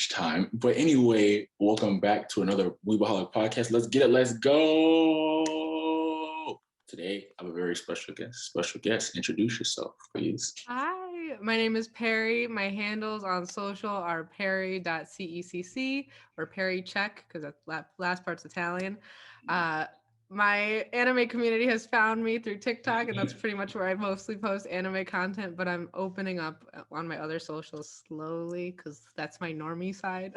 each time. But anyway, welcome back to another Weebaholic podcast. Let's get it. Let's go. Today, I have a very special guest. Introduce yourself, please. Hi, my name is Perry. My handles on social are perry.cecc or Perry Check because that last part's Italian. My anime community has found me through TikTok, and that's pretty much where I mostly post anime content, but I'm opening up on my other socials slowly because that's my normie side.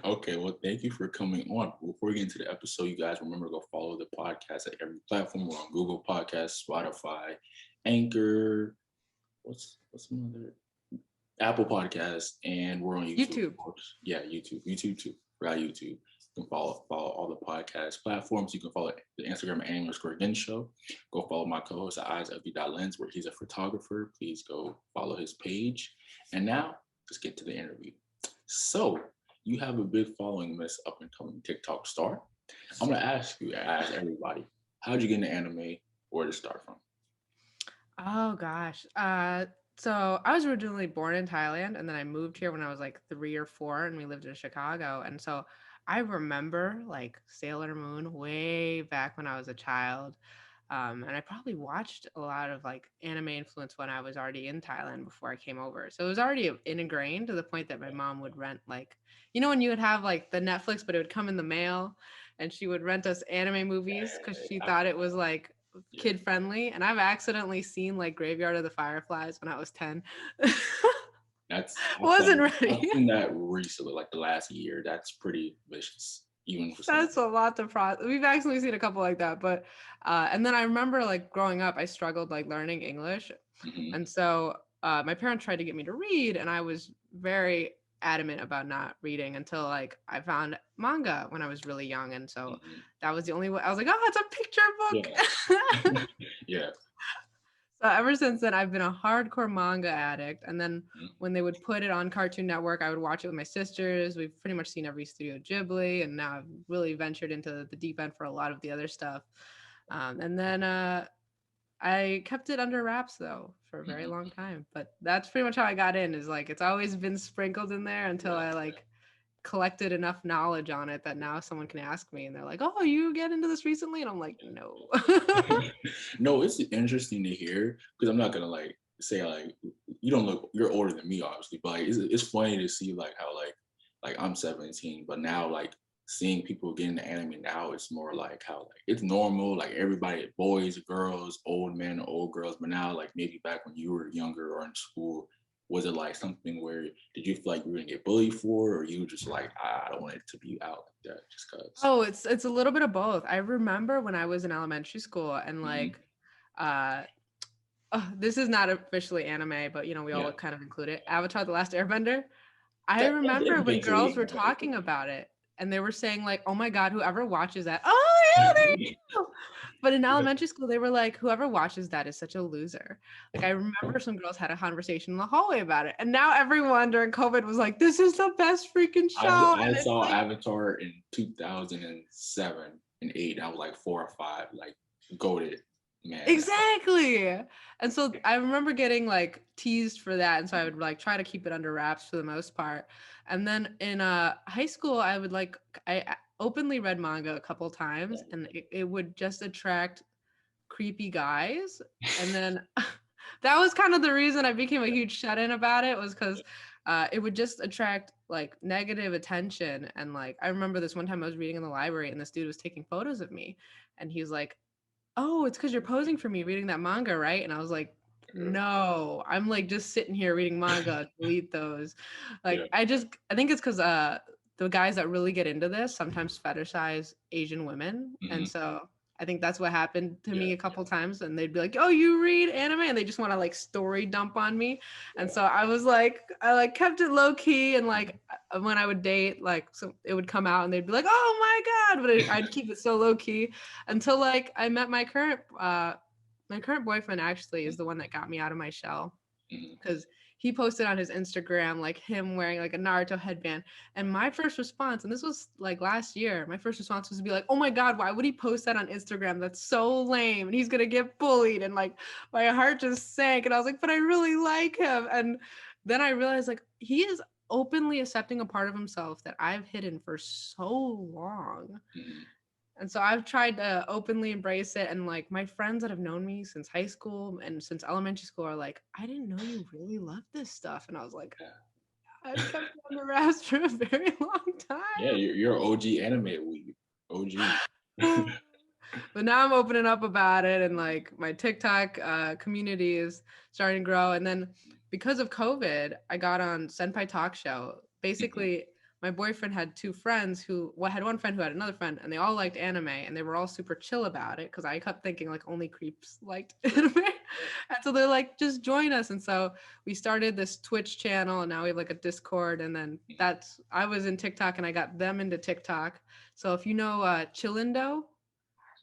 Okay, well, thank you for coming on. Before we get into the episode, you guys remember to go follow the podcast at every platform. We're on Google Podcasts, Spotify, Anchor, what's another? Apple Podcasts, and we're on YouTube. Of course. Yeah, YouTube too. We're on YouTube. You can follow all the podcast platforms. You can follow the Instagram at _again show. Go follow my co-host at eyesofview.lens, where he's a photographer. Please go follow his page. And now, let's get to the interview. So, you have a big following, Miss Up and Coming TikTok star. I'm gonna ask everybody, how'd you get into anime? Where to start from? Oh gosh. So I was originally born in Thailand, and then I moved here when I was like 3 or 4, and we lived in Chicago. And so I remember like Sailor Moon way back when I was a child. And I probably watched a lot of like anime influence when I was already in Thailand before I came over. So it was already ingrained to the point that my mom would rent like, when you would have like the Netflix, but it would come in the mail, and she would rent us anime movies because she thought it was like kid friendly. And I've accidentally seen like Graveyard of the Fireflies when I was 10. That's Wasn't ready. I've seen that recently, like the last year. That's pretty vicious. Even for that's a lot to process. We've actually seen a couple like that, but and then I remember like growing up, I struggled like learning English, and so my parents tried to get me to read, and I was very adamant about not reading until like I found manga when I was really young, and so that was the only way. I was like, oh, it's a picture book. Yeah. So ever since then, I've been a hardcore manga addict. And then when they would put it on Cartoon Network, I would watch it with my sisters. We've pretty much seen every Studio Ghibli, and now I've really ventured into the deep end for a lot of the other stuff. And then I kept it under wraps though for a very long time. But that's pretty much how I got in. Is like it's always been sprinkled in there until I like collected enough knowledge on it that now someone can ask me and they're like, oh, you get into this recently? And I'm like, no. No, it's interesting to hear because I'm not gonna like say like you're older than me obviously, but like it's funny to see like how like I'm 17, but now like seeing people get into anime now, it's more like how like it's normal, like everybody, boys, girls, old men, old girls, but now like maybe back when you were younger or in school, was it like something where did you feel like you were gonna get bullied for, or you were just like, I don't want it to be out like that just cause? Oh, it's a little bit of both. I remember when I was in elementary school and like this is not officially anime, but we all kind of include it. Avatar: The Last Airbender. I remember when girls were talking about it and they were saying like, oh my God, whoever watches that. Oh yeah, there you go. But in elementary school, they were like, whoever watches that is such a loser. Like I remember some girls had a conversation in the hallway about it. And now everyone during COVID was like, this is the best freaking show. I saw like, Avatar in 2007 and 8. I was like 4 or 5, like goated. Man. Exactly. And so I remember getting like teased for that, and so I would like try to keep it under wraps for the most part. And then in high school, I openly read manga a couple times, and it would just attract creepy guys. And then that was kind of the reason I became a huge shut-in about it, was because it would just attract like negative attention. And like I remember this one time I was reading in the library, and this dude was taking photos of me, and he was like, oh, it's because you're posing for me reading that manga, right? And I was like, no, I'm like just sitting here reading manga. Delete those. Like I think it's because the guys that really get into this sometimes fetishize Asian women, and so I think that's what happened to me a couple times. And they'd be like, oh, you read anime? And they just want to like story dump on me. And so I was like, I like kept it low key. And like when I would date, like so it would come out and they'd be like, oh my God. But I'd keep it so low key until like I met my current boyfriend. Actually is the one that got me out of my shell, because he posted on his Instagram like him wearing like a Naruto headband. And my first response, and this was like last year, my first response was to be like, oh my God, why would he post that on Instagram? That's so lame. And he's going to get bullied. And like my heart just sank. And I was like, but I really like him. And then I realized like he is openly accepting a part of himself that I've hidden for so long. Mhm. And so I've tried to openly embrace it. And like my friends that have known me since high school and since elementary school are like, I didn't know you really loved this stuff. And I was like, I've kept it on the wraps for a very long Yeah, time. you're OG anime weeb. OG. But now I'm opening up about it, and like my TikTok community is starting to grow. And then because of COVID, I got on Senpai Talk Show. Mhm. Basically, my boyfriend had two friends who had one friend who had another friend, and they all liked anime, and they were all super chill about it because I kept thinking like only creeps liked anime. And so they're like, just join us. And so we started this Twitch channel, and now we have like a Discord. And then I was in TikTok, and I got them into TikTok. So if you know Chilindo.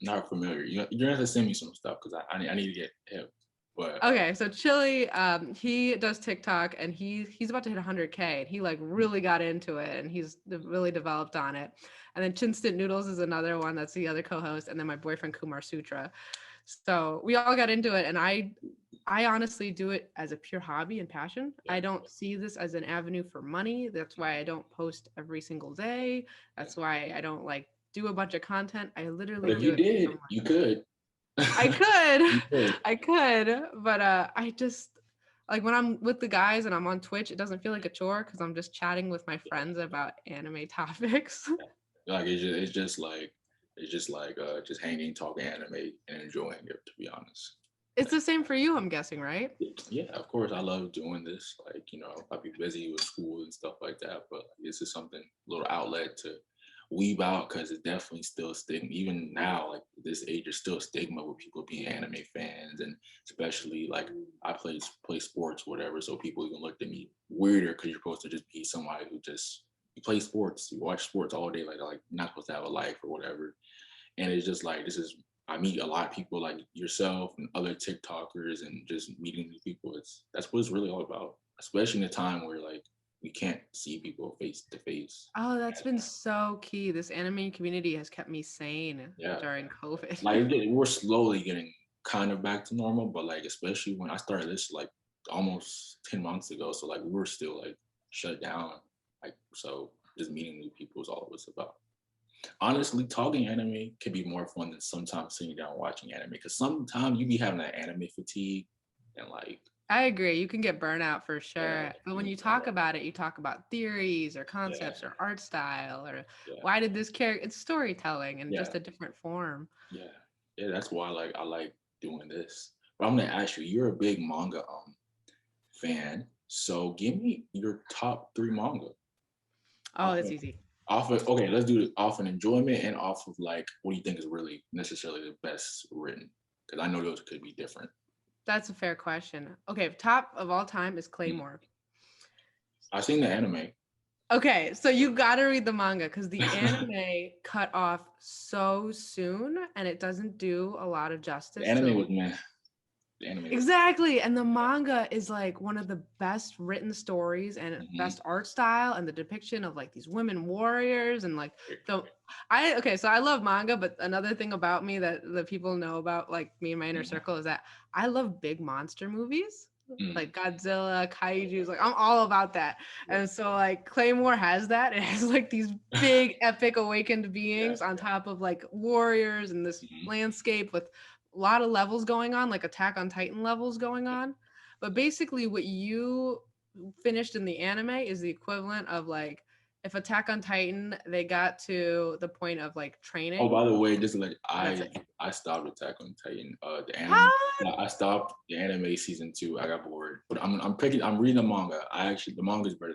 Not familiar. You're gonna have to send me some stuff because I need to get hip. But Okay, so Chili, he does TikTok, and he's about to hit 100K, and he like really got into it, and he's really developed on it. And then Chinstant Noodles is another one, that's the other co-host, and then my boyfriend Kumar Sutra. So we all got into it, and I honestly do it as a pure hobby and passion. yeah, I don't see this as an avenue for money. That's why I don't post every single day. yeah. That's why I don't like do a bunch of content. I But literally if do you it because did, I'm like, you could. I could, You could. I could, but I just like when I'm with the guys and I'm on Twitch, it doesn't feel like a chore because I'm just chatting with my friends about anime topics. Like it's just like just hanging, talking anime, and enjoying it. To be honest. It's the same for you, I'm guessing, right? Yeah, of course, I love doing this. Like, I'll be busy with school and stuff like that, but this is something, little outlet to weave out because it's definitely still stigma. Even now, like this age, there's still stigma with people being anime fans, and especially like I play sports, whatever. So people even looked at me weirder because you're supposed to just be somebody who just you play sports, you watch sports all day, like you're not supposed to have a life or whatever. And it's just like I meet a lot of people like yourself and other TikTokers and just meeting new people. That's what it's really all about, especially in a time where like we can't see people face to face. Oh, that's been so key. This anime community has kept me sane Yeah, during COVID. like we're slowly getting kind of back to normal, but like especially when I started this like almost 10 months ago, so like we were still like shut down. Like so, just meeting new people is all it was about. Honestly, talking anime can be more fun than sometimes sitting down watching anime because sometimes you be having that anime fatigue and like I agree. You can get burnout for yeah, sure. But when you talk about it, you talk about theories or yeah, concepts or art style or yeah, why did this character, it's storytelling in yeah, just a different form. yeah, yeah. That's why I like doing this. But I'm gonna ask you, you're a big manga fan, so give me your top three manga. Oh, Off that's of, easy. off of okay, let's do it off an enjoyment and off of like what do you think is really necessarily the best written? Because I know those could be different. That's a fair question. Okay, top of all time is Mhm. Claymore. I've seen the anime. Okay, so you gotta read the manga because the anime cut off so soon and it doesn't do a lot of The justice anime to was man. The anime was. exactly. And the manga is like one of the best written stories and Mhm. best art style and the depiction of like these women warriors and like the I okay, so I love manga, but another thing about me that the people know about like me and my inner Mhm. circle is that I love big monster movies. Mhm. Like Godzilla, Kaiju's, like I'm all about that. Yeah, And so like Claymore has that. It has like these big epic awakened yeah. beings on top of like warriors and this Mhm. landscape with a lot of levels going on, like Attack on Titan levels going on. But basically, what you finished in the anime is the equivalent of like if Attack on Titan they got to the point of like Oh, training. by the way, just like And that's it. I stopped Attack on Titan. The anime. What? I stopped the anime season 2. I got bored, but I'm reading the manga. The manga is better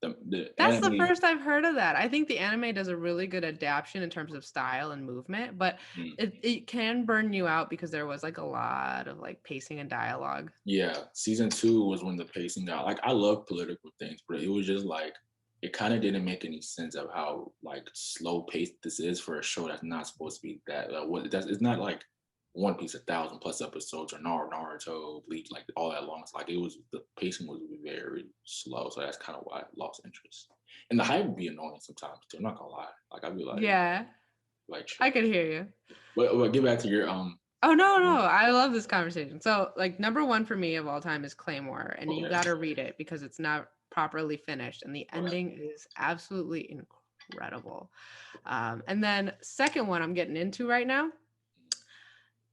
than anime. The That's the anime. first I've heard of that. I think the anime does a really good adaptation in terms of style and movement, but Mm, it can burn you out because there was like a lot of like pacing and dialogue. yeah, season 2 was when the pacing got like I love political things, but it was just like it kind of didn't make any sense of how like slow paced this is for a show that's not supposed to be that. It's not like One Piece 1,000+ episodes or Naruto, Bleach, like all that long. It's like the pacing was very slow, so that's kind of why I lost interest. And the hype would be annoying sometimes too. I'm not gonna lie. Like I'd be Yeah, like, I chill. could hear you. But get back to your Oh no, I love this conversation. So like number one for me of all time is Claymore, and you okay. got to read it because it's not properly finished, and the ending is absolutely incredible. And then second one I'm getting into right now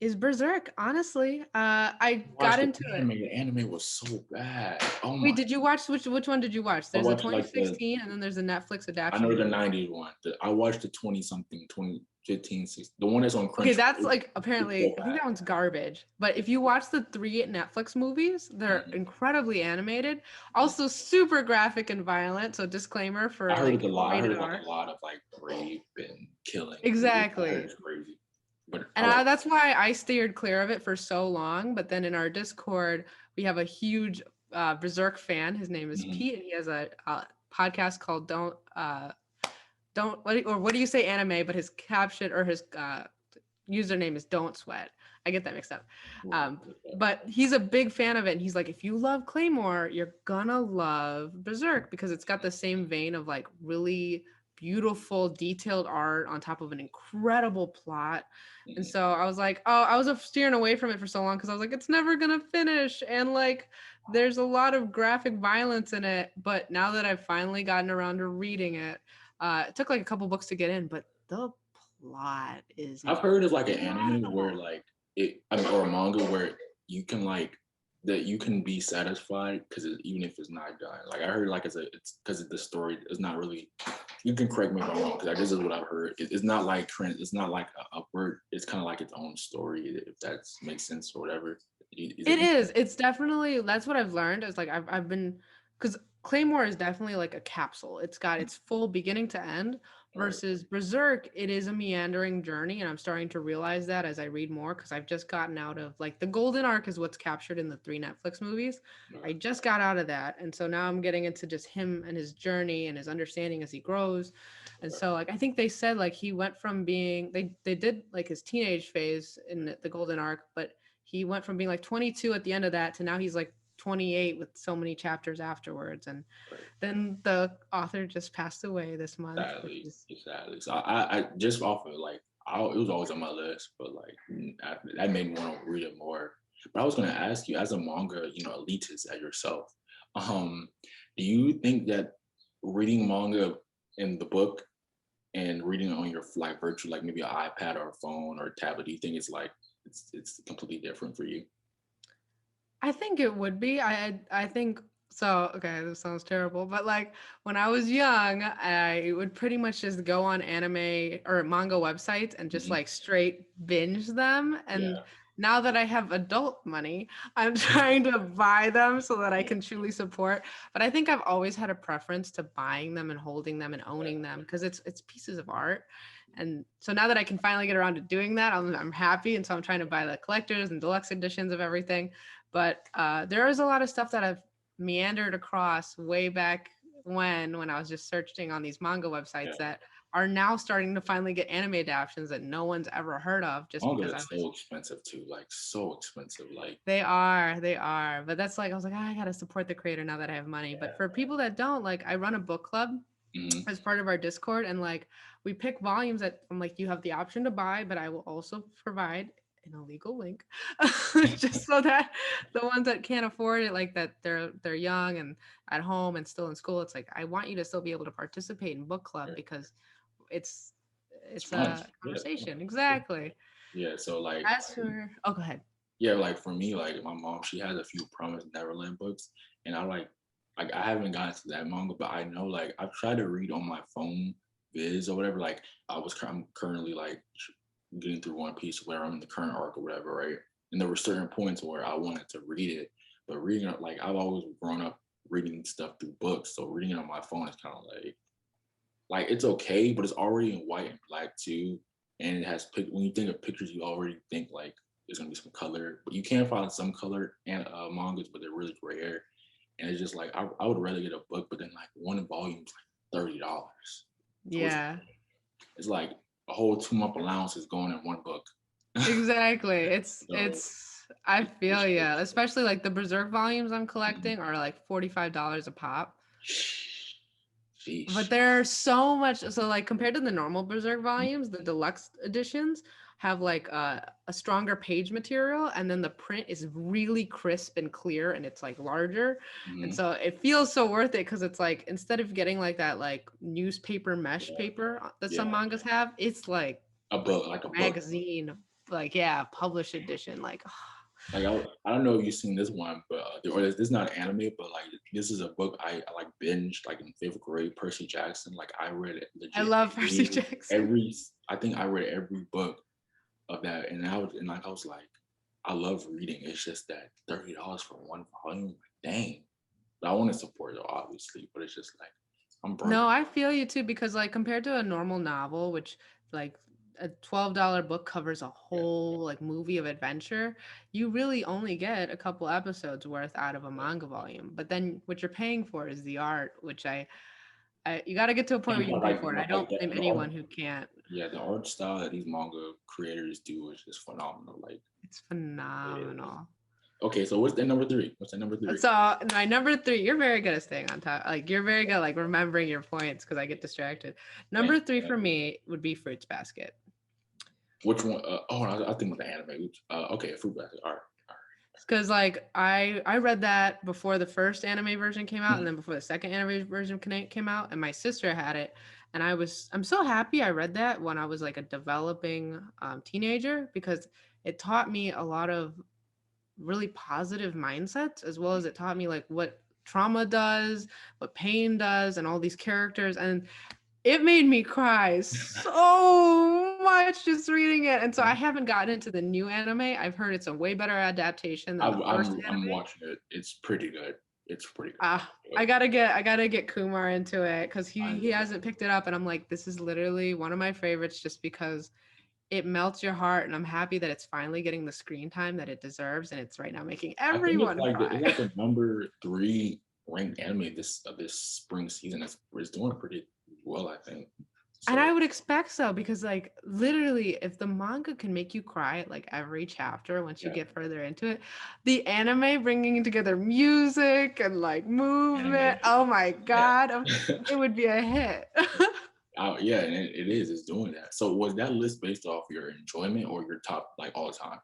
is Berserk. Honestly, I got Watched the into it. anime. The anime was so bad. Oh Wait, my! did you watch which one did you watch? I There's a watched like the 2016 and then there's a Netflix I adaptation know the movie. 90s one. I watched the 20 something, 2015, 16. The one that's on Okay, Crunchyroll. that's like It's apparently so I think bad. that one's garbage. But if you watch the three Netflix movies, they're Mhm. incredibly animated, also super graphic and violent. So disclaimer I for heard it's like a lot. I heard rated it's like R. a lot of like rape and killing. I heard Exactly. it's crazy. But And I like that's why I steered clear of it for so long. But then in our Discord, we have a huge Berserk fan. His name is mhm. Pete, and he has a podcast called Don't what do you say anime? But his caption or his username is Don't Sweat. I get that mixed up. Um, but he's a big fan of it. And he's like, if you love Claymore, you're gonna love Berserk because it's got the same vein of like really beautiful, detailed art on top of an incredible plot. And Mhm. so I was like, oh, I was steering away from it for so long because I was like, it's never gonna finish. And like, there's a lot of graphic violence in it. But now that I've finally gotten around to reading it, it took like a couple books to get in, but the plot is I've heard it's like an anime where incredible. like or a manga where you can like that you can be satisfied because even if it's not done. Like I heard like it's because the story is not really. You can correct me if I'm wrong because like, this is what I've heard. It's not like trend. It's not like a upward. It's kind of like its own story if that makes sense or whatever. Is It it? is. It's definitely that's what I've learned. Is like I've been because Claymore is definitely like a capsule. It's got its full beginning to end Right. versus Berserk, it is a meandering journey, and I'm starting to realize that as I read more because I've just gotten out of like the golden arc is what's captured in the three Netflix movies. I Right. just got out of that, and so now I'm getting into just him and his journey and his understanding as he grows. And so like I think they said like he went from being they did like his teenage phase in the golden arc, but he went from being like 22 at the end of that to now he's like 28 with so many chapters afterwards. And Right. then the author just passed away this month, which Sadly, is sadly. So I just off of like, it was always on my list, but like that made me want to read it more. But I was gonna ask you, as a manga, elitist as yourself, um, do you think that reading manga in the book and reading it on your like virtual, like maybe an iPad or a phone or a tablet, do you think it's like it's completely different for you? I think it would be. I think so. Okay, this sounds terrible, but like when I was young, I would pretty much just go on anime or manga websites and just Mhm. like straight binge them. And Yeah. now that I have adult money, I'm trying to buy them so that I Yeah. can truly support. But I think I've always had a preference to buying them and holding them and Yeah. owning them because it's pieces of art. And so now that I can finally get around to doing that, I'm happy. And so I'm trying to buy the collectors and deluxe editions of everything. But there is a lot of stuff that I've meandered across way back when I was just searching on these manga Yeah. websites that are now starting to finally get anime adaptations that no one's ever heard of just Manga because I is was so expensive too, like so expensive. Like, they are. But that's like I was like, I gotta support the creator now that I have money. But for people that don't, like I run a book club mhm. as part of our Discord, and like we pick volumes that I'm like, you have the option to buy, but I will also provide an illegal link just so that the ones that can't afford it, like that they're young and at home and still in school, it's like I want you to still be able to participate in book club because it's It's it's fun. a Yeah, it's fun. conversation. Exactly. Yeah, so like, As for go ahead. yeah, like for me, like my mom, she has a few Promised Neverland books, and I like I haven't gotten to that manga, but I know like I've tried to read on my phone viz or whatever. Like I'm currently like getting through One Piece where I'm in the current arc or whatever, right? And there were certain points where I wanted to read it, but reading it like I've always grown up reading stuff through books, so reading it on my phone is kind of like it's okay, but it's already in white and black too. And it has when you think of pictures, you already think like there's gonna be some color, but you can find some color and mangas, but they're really rare. And it's just like I would rather get a book, but then like one volume's like $30. So Yeah. it's like a whole 2 month allowance is going in one book. Exactly. So I it's feel yeah, especially like the Berserk volumes I'm mhm. collecting are like $45 a pop. But Sheesh. there's so much so like compared to the normal Berserk volumes, the deluxe editions have like a stronger page material, and then the print is really crisp and clear, and it's like larger, and Hmm. so it feels so worth it because it's like instead of getting like that like newspaper mesh Yeah. paper that some Yeah. mangas have, it's like A book, like a book. magazine, like yeah, published edition, like Like I don't know if you've seen this one, but or this is not anime, but like this is a book I like binged like in fifth grade. Percy Jackson. Like I read it I legit love Percy Jackson. every. I think I read every book of that, and I was like, I love reading. It's just that $30 for one volume, like, dang. But I want to support it obviously, but it's just like I'm broke. No, I feel you too because like compared to a normal novel, which like a $12 book covers a Yeah, whole like movie of adventure, you really only get a couple episodes worth out of a yeah. manga volume. But then what you're paying for is the art, which I you got to get to a point where you can pay for it. I don't blame The art, anyone who can't. yeah, the art style that these manga creators do is just phenomenal. Like It's it is. phenomenal. Okay, so what's the number three? What's the number three? So my number three, you're very good at staying on top. Like you're very good at like remembering your points because I get distracted. Thank Number three you. for me would be Fruits Basket. Which one? I think with the anime. Okay, Fruit Basket. All right. Because like I read that before the first anime version came out, and Mhm. then before the second anime version came out, and my sister had it, and I'm so happy I read that when I was like a developing teenager because it taught me a lot of really positive mindsets, as well as it taught me like what trauma does, what pain does, and all these characters, and it made me cry so much just reading it. And so I haven't gotten into the new anime. I've heard it's a way better adaptation than the first I'm anime. watching it. It's pretty good. It's pretty Ah, good. I gotta get Kumar into it because I he hasn't picked it up, and I'm like, this is literally one of my favorites just because it melts your heart, and I'm happy that it's finally getting the screen time that it deserves, and it's right now making I think everyone it's cry. like the number three ranked anime this spring season. It's doing pretty well, I think. And So I would expect so because, like, literally, if the manga can make you cry at like every chapter once you yeah, get further into it, the anime bringing together music and like movement, animation. oh my Yeah. god, it would be a hit. Yeah, and it is. It's doing that. So was that list based off your enjoyment or your top like all time?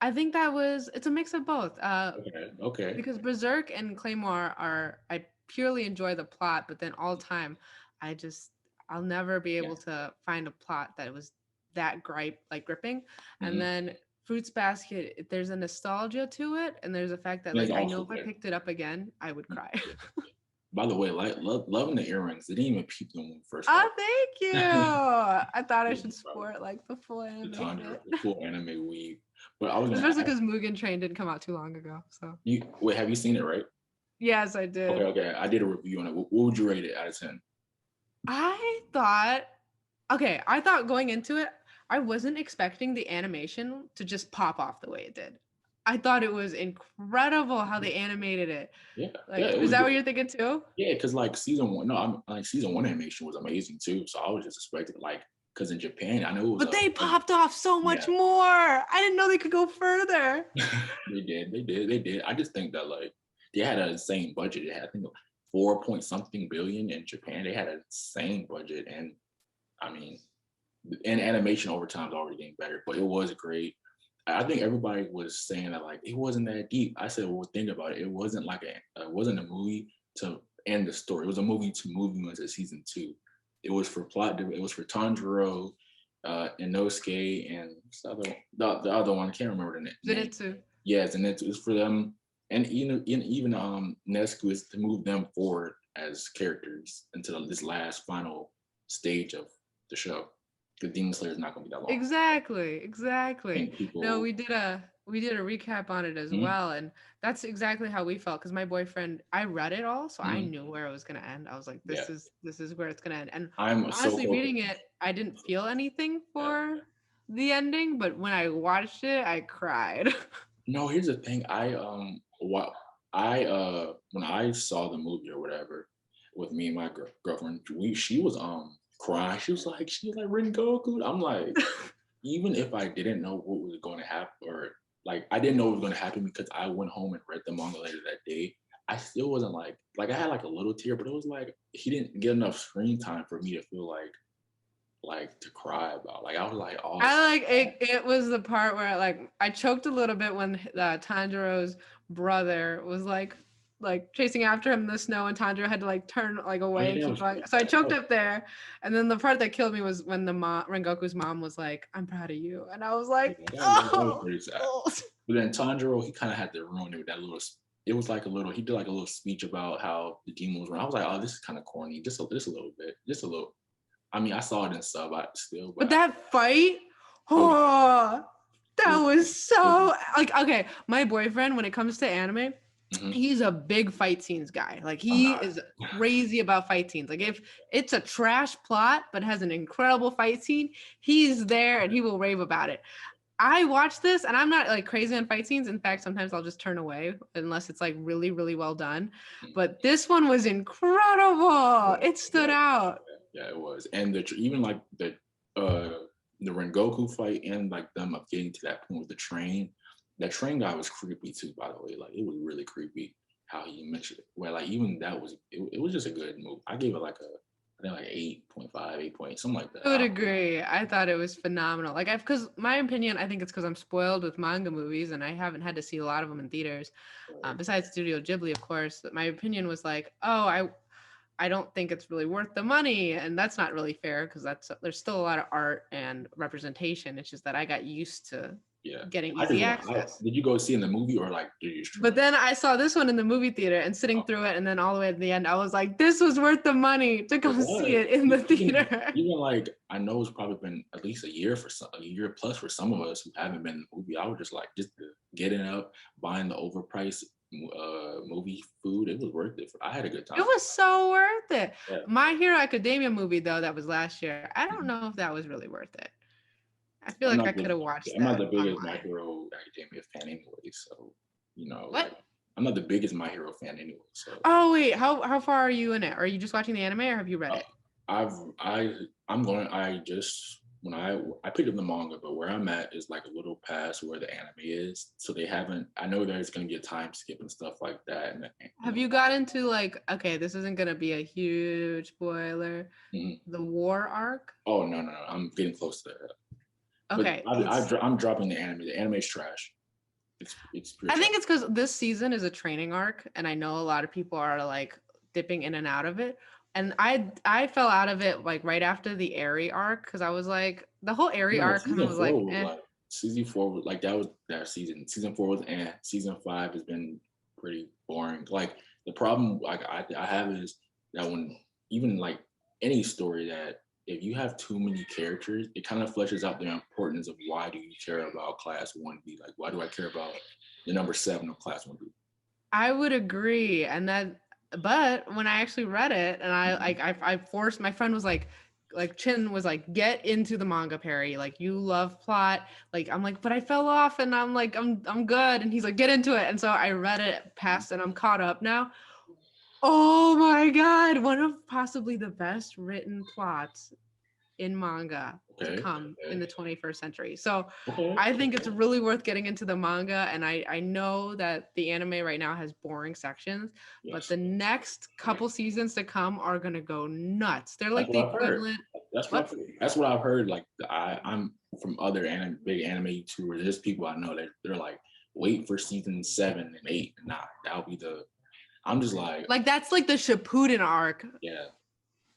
I think it's a mix of both. Okay. Okay. Because Berserk and Claymore I purely enjoy the plot, but then all time, I just I'll never be Yeah. able to find a plot that was that gripping. And Mm-hmm. then Fruits Basket, there's a nostalgia to it, and there's a fact that And it's like I know also if I good. picked it up again, I would cry. Yeah. By the way, like loving the earrings. They didn't even peep them when we first Oh, got thank you. I thought I them. should sport like the full The anime Tundra, fit. the full anime weave. But I was gonna Especially ask because Mugen Train didn't come out too long ago. So you. Wait, have you seen it? Right? yes, I Okay. did. Okay. I did a review on it. What would you rate it out of 10? I thought, okay, I thought going into it, I wasn't expecting the animation to just pop off the way it did. I thought it was incredible how they animated it. Yeah. Yeah. Like, It is was that good. what you're thinking too? Yeah, because like season one, no, I'm like season one animation was amazing too. So I was just expecting like, because in Japan, I know it was But they a popped off so yeah, much more. I didn't know they could go further. they did. I just think that like they had an insane budget. They had I think 4 point something billion in Japan. They had an insane budget, and I mean, and animation over time is already getting better, but it was great. I think everybody was saying that like it wasn't that deep. I said, well, think about it. It wasn't like it wasn't a movie to end the story. It was a movie to move you into season two. It was for plot. It was for Tanjiro, and Nosuke, and the other one. I can't remember the name. Zenitsu. Yes, and it's for them, and even Nescu is to move them forward as characters into this last final stage of the show. Because Demon Slayer is not going to be that long. Exactly, I exactly. think No, people. we did a recap on it as Mhm. well, and that's exactly how we felt. Because my boyfriend, I read it all, so I Mhm. knew where it was gonna end. I was like, Yeah, this is where it's gonna end. And I'm so honestly, hoping. reading it, I didn't feel anything Yeah. for the ending, but when I watched it, I cried. No, here's the thing. What I when I saw the movie or whatever with me and my girlfriend, she was crying. She was like Rengoku. I'm like, even if I didn't know what was going to happen, or like I didn't know what was going to happen because I went home and read the manga later that day, I still wasn't like I had like a little tear, but it was like he didn't get enough screen time for me to feel like to cry about. Like I was like, oh, I like it. It was the part where like I choked a little bit when Tanjiro's brother was like chasing after him in the snow, and Tanjiro had to like turn like oh away yeah, and that keep was going. pretty So I bad. choked up there, and then the part that killed me was when the Rengoku's mom was like, "I'm proud of you," and I was like, That was "Oh." pretty sad. Oh. But then Tanjiro, he kind of had to ruin it with that little. It was like a little. He did like a little speech about how the demon was run. I was like, oh, this is kind of corny. Just a little bit. Just a little. I mean, I saw it in sub still, But but that fight, oh, oh, it that was, was it was, so like okay. My boyfriend, when it comes to anime, mhm. he's a big fight scenes guy. Like I'm he not. is crazy about fight scenes. Like if it's a trash plot but has an incredible fight scene, he's there and he will rave about it. I watch this and I'm not like crazy on fight scenes. In fact, sometimes I'll just turn away unless it's like really, really well done. But this one was incredible. It stood Yeah, out. yeah, it was. And even like the Rengoku fight and like them up getting to that point with the train. That train guy was creepy too, by the way. Like it was really creepy how he mentioned it. Well, like even that was it was just a good move. I gave it like I think like 8.5, 8 something like that. I would agree. I thought it was phenomenal. Like because my opinion, I think it's because I'm spoiled with manga movies and I haven't had to see a lot of them in theaters. Besides Studio Ghibli, of course. My opinion was like, oh, I don't think it's really worth the money, and that's not really fair because there's still a lot of art and representation. It's just that I got used to Yeah. getting I just easy went. access. Did you go see in the movie or like did you stream But it? then I saw this one in the movie theater and sitting through it, and then all the way at the end, I was like, "This was worth the money to It go see was. it in the Even, theater." even like I know it's probably been at least a year plus for some of us who haven't been in the movie. I was just like just getting up, buying the overpriced movie food. It was worth it. I had a good It time. was so worth it. Yeah. My Hero Academia movie, though, that was last year. I don't know if that was really worth it. I feel like I could have watched I'm not that the biggest My online. Hero Academia fan anyway. So What? like I'm not the biggest My Hero fan anyway. So Oh wait, how far are you in it? Are you just watching the anime or have you read uh, it? I've I'm going. I just when I picked up the manga, but where I'm at is like a little past where the anime is. So they haven't. I know there's going to be a time skip and stuff like that. Have you got into like okay, this isn't gonna be a huge spoiler. Mhm. The war arc? Oh no! I'm getting close to that. But Okay, it's I'm dropping the anime. The anime is trash. It's pure I trash. think it's because this season is a training arc, and I know a lot of people are like dipping in and out of it. And I fell out of it like right after the Airy arc because I was like the whole Airy No, arc kind of season was four like was eh. like season four was like that was that season. Season four was season five has been pretty boring. Like the problem like I have is that when even like any story that if you have too many characters, it kind of fleshes out the importance of why do you care about class 1B? Like why do I care about the number 7 of class 1B? I would agree, and that but when I actually read it, and I forced my friend was like Chin was like get into the manga Perry like you love plot like I'm like but I fell off and I'm like I'm good and he's like get into it and so I read it past and I'm caught up now. Oh my god, one of possibly the best written plots in manga to Okay. come in the 21st century. So Okay. I think it's really worth getting into the manga. And I know that the anime right now has boring sections, but Yes. the next couple seasons to come are gonna go nuts. They're That's like the what I've heard. equivalent. That's what What? I've heard. That's what I've heard. Like I'm from other big anime YouTubers. There's people I know that they're like, wait for season 7 and 8 and 9. That'll be the. I'm just like, Like that's like the Shippuden arc yeah, yeah,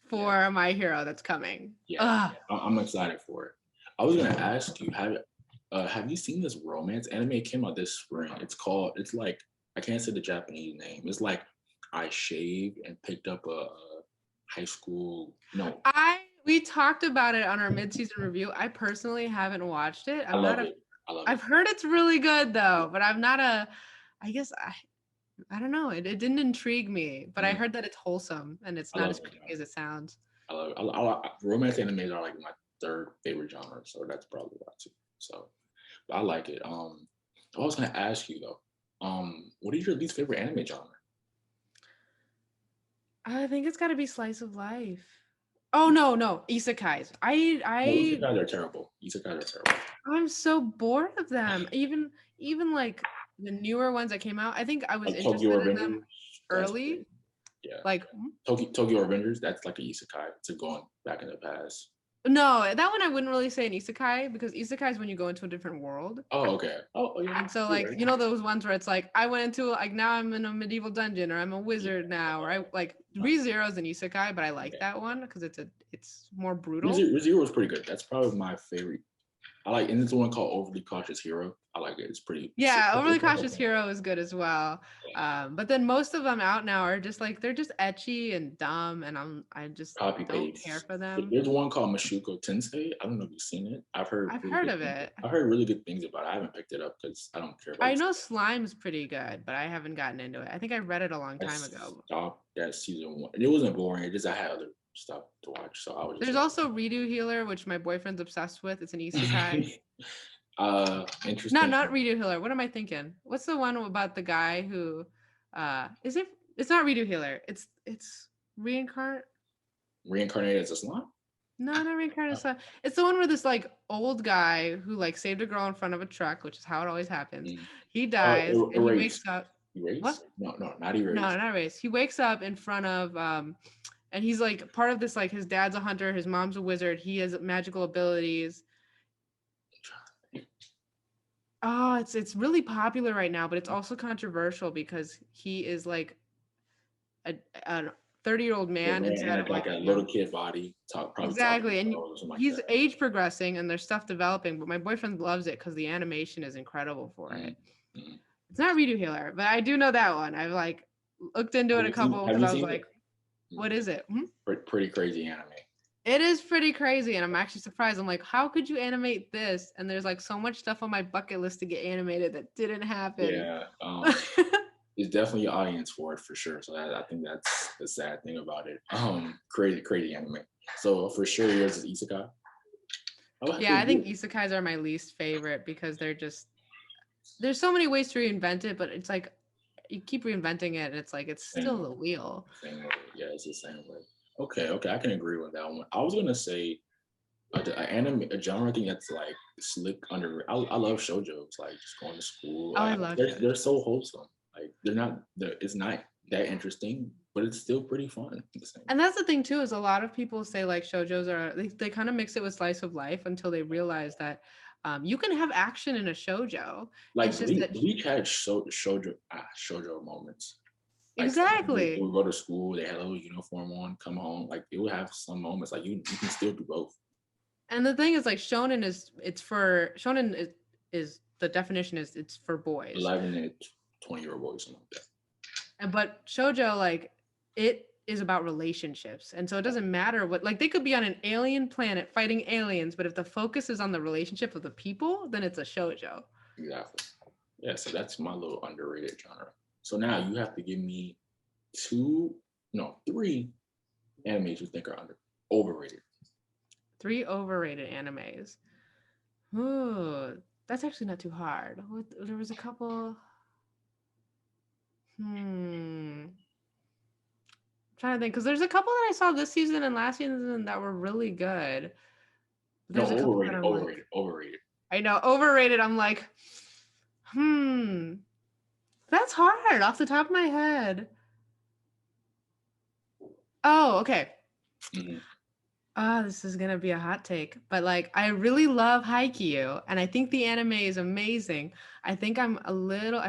for My Hero that's coming. yeah. Ugh. I'm excited for it. I was gonna ask you, have you seen this romance anime? It came out this spring. It's like I can't say the Japanese name. It's like I shaved and picked up a high school. No, We talked about it on our mid-season review. I personally haven't watched it. I I'm not love a it. I love it. I've heard it's really good though, but I'm not a I guess I don't know. It didn't intrigue me, but I Mhm. heard that it's wholesome and it's I not love as it. creepy as it sounds. I love it. Romance animes are like my third favorite genre, so that's probably why too. So, but I like it. I was gonna ask you though, what is your least favorite anime genre? I think it's got to be slice of life. Oh no, isekais. No, I isekais are terrible. Isekais are terrible. I'm so bored of them. Even like the newer ones that came out. I think I was Like Tokyo interested in them Revengers, that's good. early. Yeah. Like Tokyo Revengers, that's like a isekai. It's a going back in the past. No, that one I wouldn't really say an isekai because isekai is when you go into a different world. Oh, okay. Oh, yeah. And so like, you know, those ones where it's like I went into like now I'm in a medieval dungeon or I'm a wizard now or I like ReZero is an isekai, but I like that one because it's more brutal. ReZero was pretty good. That's probably my favorite. I like, and it's one called Overly Cautious Hero. I like it. It's pretty. Yeah, Overly Cautious Hero is good as well. But then most of them out now are just like they're just ecchi and dumb, and I just Copy don't paste. care for them. There's one called Mashuko Tensei. I don't know if you've seen it. I've heard of it. I've heard really good things about it. I haven't picked it up because I don't care about I know Slime's pretty good, but I haven't gotten into it. I think I read it a long time ago. Stopped that season 1. It wasn't boring. It just I had other stuff to watch, so I was. There's also Redo Healer, which my boyfriend's obsessed with. It's an isekai. Interesting. Not Redo Healer. What am I thinking? What's the one about the guy who is it? It's not Redo Healer. It's Reincarnated as a slime? No, not reincarnated slime. It's the one where this like old guy who like saved a girl in front of a truck, which is how it always happens. He dies and he wakes up. Erase? What? No, not erase. No, not erase. He wakes up in front of and he's like part of this, like his dad's a hunter, his mom's a wizard, he has magical abilities. Oh, it's really popular right now, but it's also controversial because he is like a 30-year-old man instead of like a little kid body. Exactly, and he's age progressing and there's stuff developing, but my boyfriend loves it because the animation is incredible for it. It's not Redo Healer, but I do know that one. I've like looked into it a couple because I was like, what is it? Pretty crazy anime. It is pretty crazy, and I'm actually surprised. I'm like, how could you animate this? And there's like so much stuff on my bucket list to get animated that didn't happen. Yeah, there's definitely an audience for it for sure. So I think that's the sad thing about it. Crazy anime. So for sure, yours is isekai. Yeah, I think isekais are my least favorite because there's so many ways to reinvent it, but it's like you keep reinventing it, and it's like it's still the wheel. Same way. Yeah, it's the same way. Okay, I can agree with that one. I was gonna say a genre thing that's like slick under. I love shoujos, like just going to school. I love they're so wholesome. Like it's not that interesting, but it's still pretty fun. And that's the thing too, is a lot of people say like shoujos they kind of mix it with slice of life until they realize that you can have action in a shoujo. Like Bleach had shoujo moments. Like, exactly. They would go to school, they had a little uniform on, come home. Like it would have some moments. Like you can still do both. And the thing is, like shonen is the definition is it's for boys. 11 and 20-year-old boys, something like that. But shoujo, like it is about relationships, and so it doesn't matter what, like they could be on an alien planet fighting aliens, but if the focus is on the relationship of the people, then it's a shoujo. Exactly. Yeah, so that's my little underrated genre. So now you have to give me 3 animes you think are overrated. 3 overrated animes. Ooh, that's actually not too hard. There was a couple. I'm trying to think, because there's a couple that I saw this season and last season that were really good. There's overrated. I know, overrated. I'm like, that's hard off the top of my head. Oh, okay. This is gonna be a hot take, but like I really love Haikyuu, and I think the anime is amazing. I think I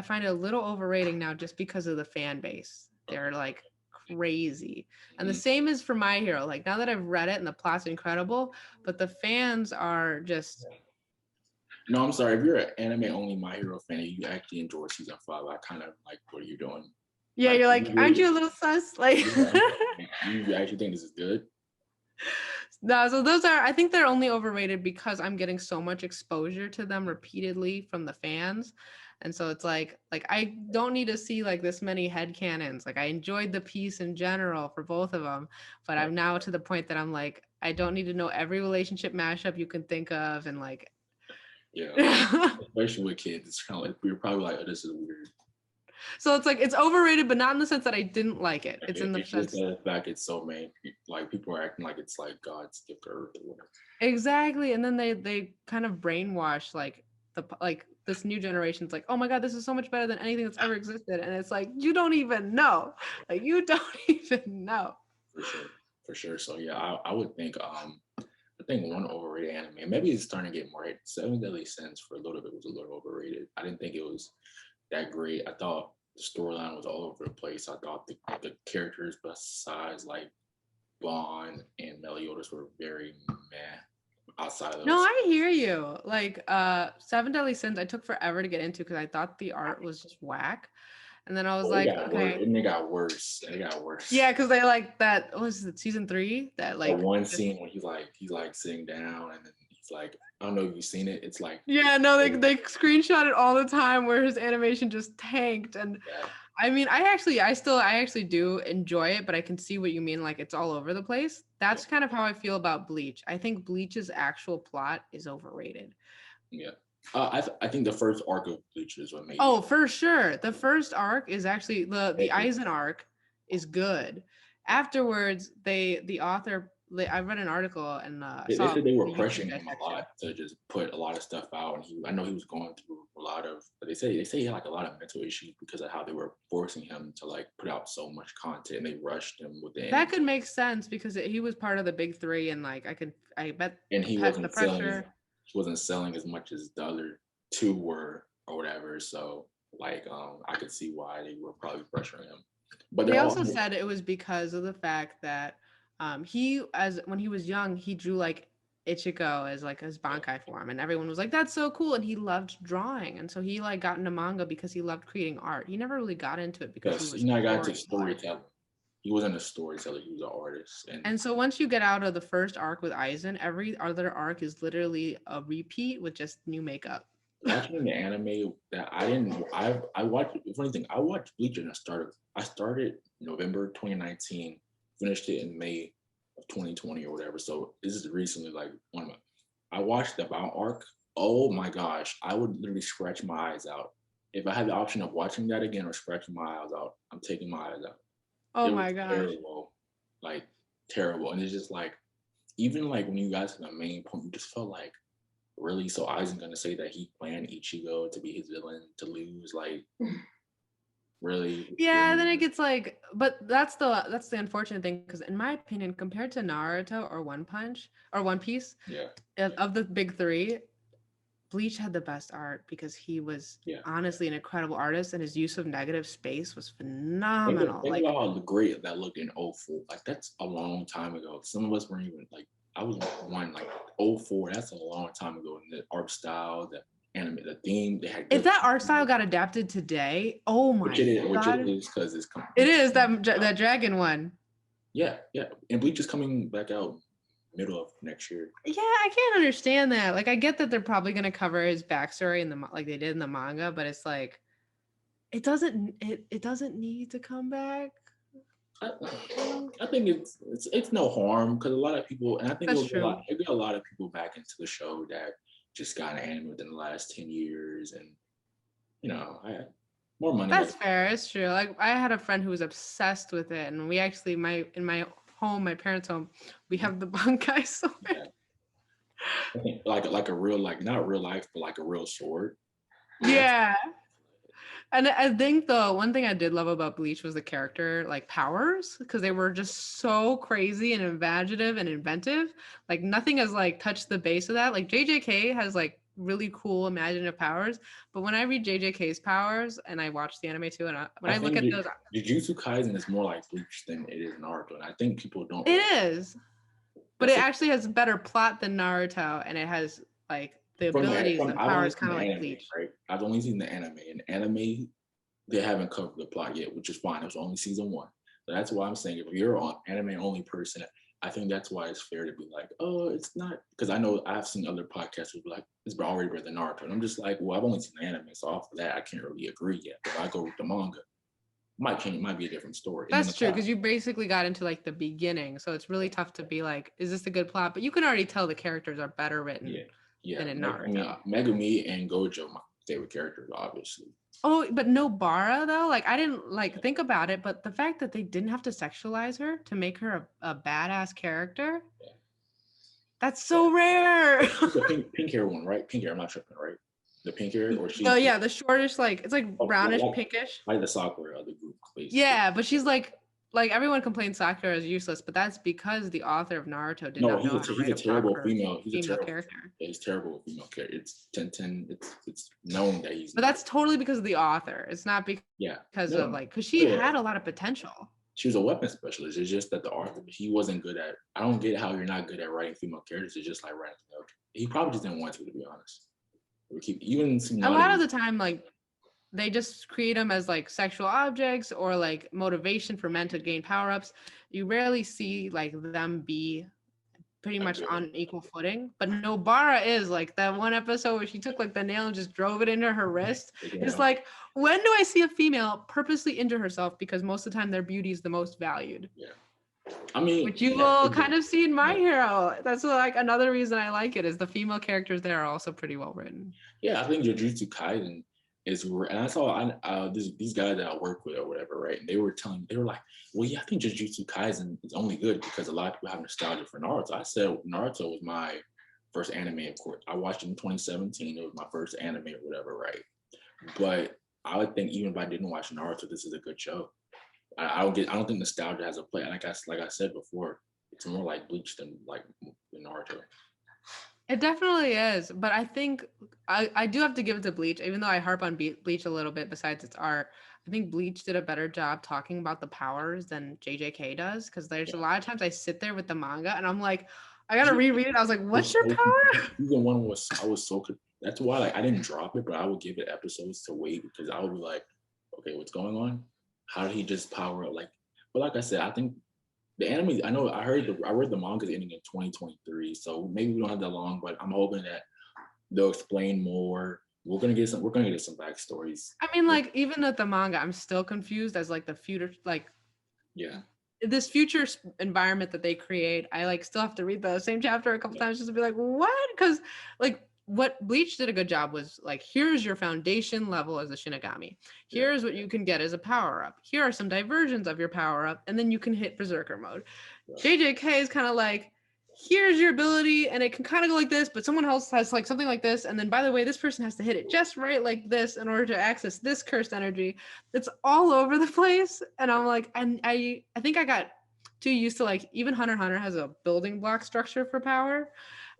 find it a little overrated now just because of the fan base. They're like crazy. And the same is for My Hero. Like now that I've read it and the plot's incredible, but the fans are just. No, I'm sorry. If you're an anime only My Hero fan, you actually enjoy season 5. I kind of like, what are you doing? Yeah, like, you're like, aren't you a little sus? Like, you actually think this is good? No, so those are, I think they're only overrated because I'm getting so much exposure to them repeatedly from the fans. And so it's like I don't need to see like this many headcanons. Like I enjoyed the piece in general for both of them, but I'm now to the point that I'm like, I don't need to know every relationship mashup you can think of, and like. Yeah, especially with kids, it's kind of like you're probably like, oh, this is weird. So it's like it's overrated, but not in the sense that I didn't like it. It's in the sense that it's so main. Like people are acting like it's like God's gift to Earth or whatever. Exactly, and then they kind of brainwash like this new generation's like, oh my God, this is so much better than anything that's ever existed, and it's like you don't even know, like you don't even know. For sure. So yeah, I would think think one overrated anime. Maybe it's starting to get more hate. Seven Deadly Sins for a little bit was a little overrated. I didn't think it was that great. I thought the storyline was all over the place. I thought the characters besides like Bond and Meliodas were very meh outside of those. No, I hear you. Like Seven Deadly Sins, I took forever to get into because I thought the art was just whack. And then I was like, okay. And it got worse. It got worse. Yeah, because they like that, what was it, season 3? That like one scene when he's like sitting down and then he's like, I don't know if you've seen it. It's like, yeah, no, they screenshot it all the time where his animation just tanked. And yeah. I mean, I actually do enjoy it, but I can see what you mean. Like it's all over the place. That's kind of how I feel about Bleach. I think Bleach's actual plot is overrated. Yeah. I think the first arc of Bleach is what made. Oh, for sure. The first arc is actually the Aizen arc is good. Afterwards, the author. I read an article and they said they were pressuring him a lot to just put a lot of stuff out, and I know he was going through a lot of. They say he had like a lot of mental issues because of how they were forcing him to like put out so much content, and they rushed him with that could make sense because he was part of the big 3, and like I bet. And he wasn't selling. He wasn't selling as much as the other 2 were or whatever. So like I could see why they were probably pressuring him. But they also said it was because of the fact that when he was young, he drew like Ichigo as like his Bankai form, and everyone was like, that's so cool, and he loved drawing, and so he like got into manga because he loved creating art. He never really got into it because he got into storytelling. He wasn't a storyteller, he was an artist. And so once you get out of the first arc with Aizen, every other arc is literally a repeat with just new makeup. Watching the anime that I watched, the funny thing, I watched Bleach and I started November 2019, finished it in May of 2020 or whatever. So this is recently like I watched the Bound arc. Oh my gosh, I would literally scratch my eyes out. If I had the option of watching that again or scratching my eyes out, I'm taking my eyes out. Oh my gosh. Terrible. Like terrible. And it's just like, even like when you guys had the main point, you just felt like, really? So Aizen gonna say that he planned Ichigo to be his villain to lose? Like really? Yeah, really? then it gets like, but that's the unfortunate thing, because in my opinion, compared to Naruto or One Piece, of the big 3, Bleach had the best art because he was honestly an incredible artist, and his use of negative space was phenomenal. Think about how great that looked in 04. Like that's a long time ago. Some of us weren't even like, I was one like 04. That's a long time ago. And the art style, the anime, the theme, they had. If that art style got adapted today, oh my god! Which it is because it's coming. It is that dragon one. Yeah, and Bleach is coming back out middle of next year. Yeah, I can't understand that. Like, I get that they're probably gonna cover his backstory in the like they did in the manga, but it's like, it doesn't need to come back. I think it's no harm because a lot of people, and I think it got a lot of people back into the show that just got an anime within the last 10 years, and more money. That's fair. It's true. Like, I had a friend who was obsessed with it, and we actually in my parents' home, we have the Bankai sword. Yeah. I think like a real, like not real life, but like a real sword. Yeah. And I think the one thing I did love about Bleach was the character like powers, because they were just so crazy and imaginative and inventive. Like nothing has like touched the base of that. Like JJK has like really cool imaginative powers, but when I read JJK's powers and I watch the anime too, and when I look at those, JuJutsu Kaisen is more like Bleach than it is Naruto, and I think people don't. It is, but it actually has better plot than Naruto, and it has like the abilities and powers kind of like Bleach. Right? I've only seen the anime. In anime, they haven't covered the plot yet, which is fine. It was only season 1. So that's why I'm saying if you're an anime only person, I think that's why it's fair to be like, oh, it's not, because I know I've seen other podcasts who be like, it's already better than Naruto. And I'm just like, well, I've only seen the anime, so off of that, I can't really agree yet. But if I go with the manga, it might be a different story. That's true, because you basically got into like the beginning, so it's really tough to be like, is this a good plot? But you can already tell the characters are better written than in Naruto. Megumi and Gojo, my favorite characters, obviously. Oh, but no Bara though. Like I didn't like think about it, but the fact that they didn't have to sexualize her to make her a badass character, that's so rare. The pink hair one, right? Pink hair. I'm not tripping, right? The pink hair, or she? Oh yeah, the shortish, like it's like brownish, pinkish. Like the Sakura of the group, basically. Yeah, but she's like like everyone complains Sakura is useless, but that's because the author of Naruto did No, not know how to he's write a a terrible proper female. He's a female terrible. character. Yeah, he's terrible with female character. It's 10-10. It's known that he's. But that's totally because of the author. It's not yeah. because No, of like, because she yeah. had a lot of potential. She was a weapon specialist. It's just that the author, he wasn't good at. I don't get how you're not good at writing female characters. It's just like writing. He probably just didn't want to be honest. We keep even A lot of the time, like they just create them as like sexual objects or like motivation for men to gain power-ups. You rarely see like them be pretty much on equal footing. But Nobara is like that one episode where she took like the nail and just drove it into her wrist. Yeah. It's like, when do I see a female purposely injure herself? Because most of the time their beauty is the most valued. Yeah. I mean, which you will kind of see in My Hero. That's like another reason I like it is the female characters there are also pretty well written. Yeah, I think JuJutsu Kaisen is, and I saw these guys that I work with or whatever, right? And they were like, well, yeah, I think JuJutsu Kaisen is only good because a lot of people have nostalgia for Naruto. I said Naruto was my first anime, of course. I watched it in 2017. It was my first anime or whatever, right? But I would think even if I didn't watch Naruto, this is a good show. I don't think nostalgia has a play. Like I said before, it's more like Bleach than like Naruto. It definitely is, but I think I do have to give it to Bleach, even though I harp on Bleach a little bit. Besides its art, I think Bleach did a better job talking about the powers than JJK does. Because there's a lot of times I sit there with the manga and I'm like, I gotta reread it. I was like, what's your power? Season 1 I was so. That's why like I didn't drop it, but I would give it episodes to wait because I would be like, okay, what's going on? How did he just power up? But like I said, I think the anime. I read the manga's ending in 2023, so maybe we don't have that long. But I'm hoping that they'll explain more. We're gonna get some backstories. I mean, like even at the manga, I'm still confused as like the future, like this future environment that they create. I like still have to read the same chapter a couple times just to be like, what? Because like what Bleach did a good job was like, here's your foundation level as a Shinigami. Here's what you can get as a power-up. Here are some diversions of your power-up, and then you can hit Berserker mode. JJK is kind of like, here's your ability, and it can kind of go like this, but someone else has like something like this, and then by the way, this person has to hit it just right like this in order to access this cursed energy. It's all over the place, and I'm like, and I think I got too used to like, even Hunter x Hunter has a building block structure for power,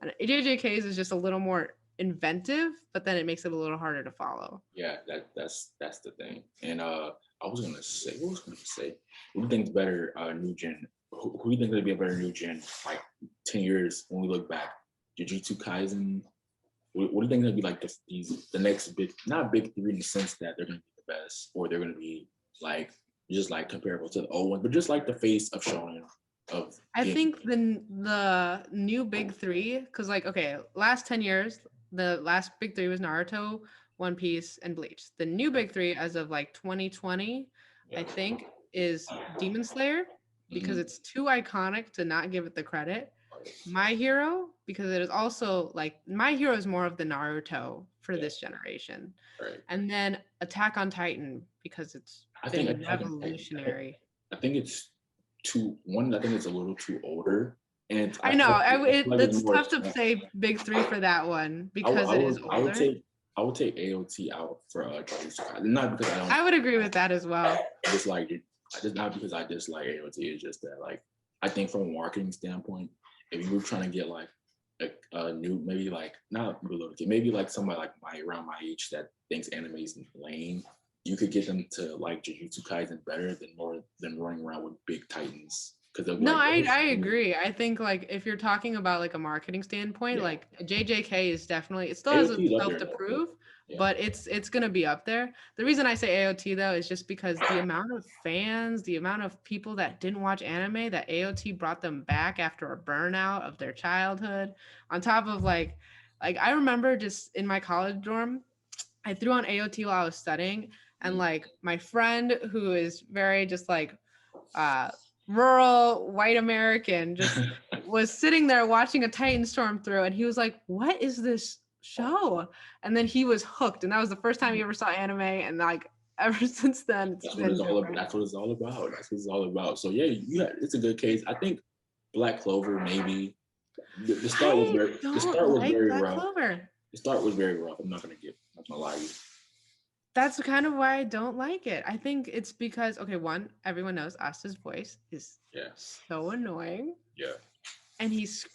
and JJK's is just a little more inventive, but then it makes it a little harder to follow. Yeah, that's the thing. And what was I gonna say? Who do you think's better new gen? Who do you think gonna be a better new gen like 10 years when we look back? JuJutsu Kaisen. What do you think gonna be like the next big, not big three in the sense that they're gonna be the best or they're gonna be like just like comparable to the old one, but just like the face of shonen. I think the new big three, because like okay, last 10 years. The last big three was Naruto, One Piece, and Bleach. The new big three as of like 2020, I think, is Demon Slayer because it's too iconic to not give it the credit. My Hero, because it is also like My Hero is more of the Naruto for this generation. And then Attack on Titan because it's been revolutionary. I think it's I think it's a little too older. And I know it's tough to say big three for that one because it is older. I would take AOT out for JuJutsu Kaisen. Not because I would agree with that as well. Just not because I dislike AOT. It's just that like I think from a marketing standpoint, if you were trying to get like a new, maybe like not little kid, maybe like somebody like around my age that thinks anime is lame, you could get them to like JuJutsu Kaisen better than running around with big titans. No, I agree. I think like if you're talking about like a marketing standpoint, like JJK is definitely, it still has itself to prove, but it's gonna be up there. The reason I say AOT though is just because the amount of fans, the amount of people that didn't watch anime, that AOT brought them back after a burnout of their childhood. On top of like I remember just in my college dorm, I threw on AOT while I was studying, and like my friend who is very just like rural white American just was sitting there watching a Titan storm through, and he was like, what is this show? And then he was hooked, and that was the first time he ever saw anime, and like ever since then that's what it's all about. So yeah, it's a good case. I think Black Clover maybe the start was very rough. The start was very rough. I'm not gonna lie to you. That's kind of why I don't like it. I think it's because, okay, one, everyone knows Asta's voice is so annoying. Yeah. And his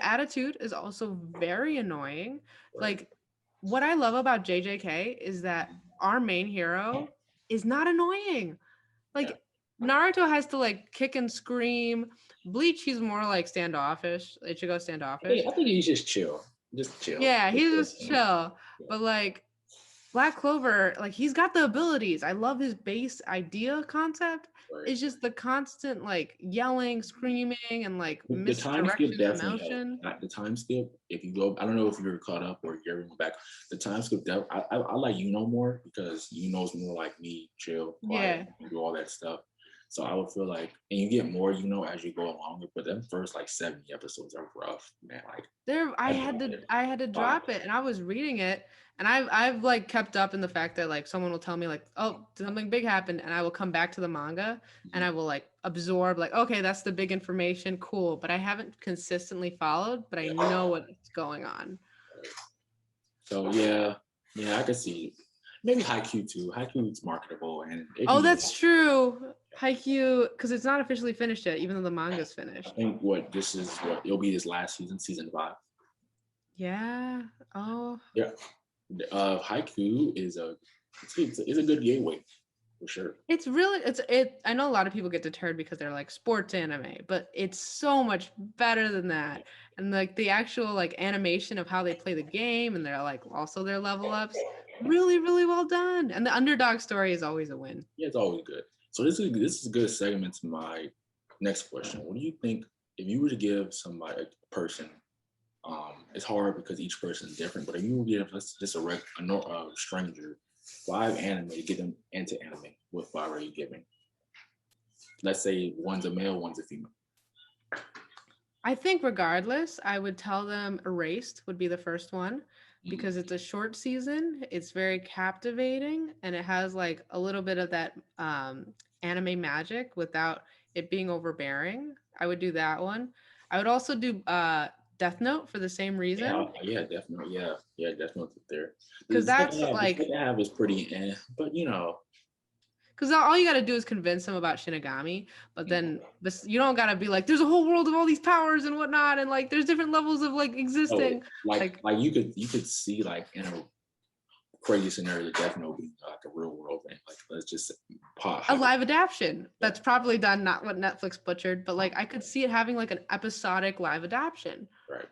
attitude is also very annoying. Right. Like, what I love about JJK is that our main hero is not annoying. Yeah. Like, Naruto has to like kick and scream. Bleach, he's more like standoffish. Ichigo standoffish. I think he's just chill. Just chill. Yeah, he's just chill. Yeah. But like Black Clover, like he's got the abilities. I love his base idea concept. Right. It's just the constant like yelling, screaming, and like The time skip misdirection definitely emotion. helped. The time skip, if you go, I don't know if you're caught up or you're back. The time skip, I like more because is more like me, chill, quiet, and do all that stuff. So I would feel like, and you get more, as you go along. But them first like 70 episodes are rough, man. Like I had to drop it, and I was reading it, and I've like kept up in the fact that like someone will tell me like, oh, something big happened, and I will come back to the manga and I will like absorb like, okay, that's the big information, cool. But I haven't consistently followed, but I know what's going on. So yeah, I could see maybe Haikyuu too. Haikyuu is marketable, and that's true. Haikyuu, because it's not officially finished yet, even though the manga's finished. I think it'll be his last season 5. Yeah. Oh. Yeah. Haikyuu is a good gateway for sure. It's really I know a lot of people get deterred because they're like sports anime, but it's so much better than that. And like the actual like animation of how they play the game, and they're like also their level ups, really, really well done. And the underdog story is always a win. Yeah, it's always good. So this is a good segment to my next question. What do you think if you were to give somebody a person? It's hard because each person is different. But if you were to give just a stranger 5 anime to get them into anime, what 5 are you giving? Let's say one's a male, one's a female. I think regardless, I would tell them Erased would be the first one because it's a short season. It's very captivating, and it has like a little bit of that anime magic without it being overbearing. I would do that one. I would also do Death Note for the same reason. Yeah, Death Note. Yeah, Death Note's up there. Because that's like the have is pretty, but because all you got to do is convince them about Shinigami, but then you don't got to be like, there's a whole world of all these powers and whatnot, and like there's different levels of like existing. Like you could see like in a crazy scenario, Death Note being like a real world thing. Like let's just a live adaptation that's probably done, not what Netflix butchered, but like I could see it having like an episodic live adaptation. Right.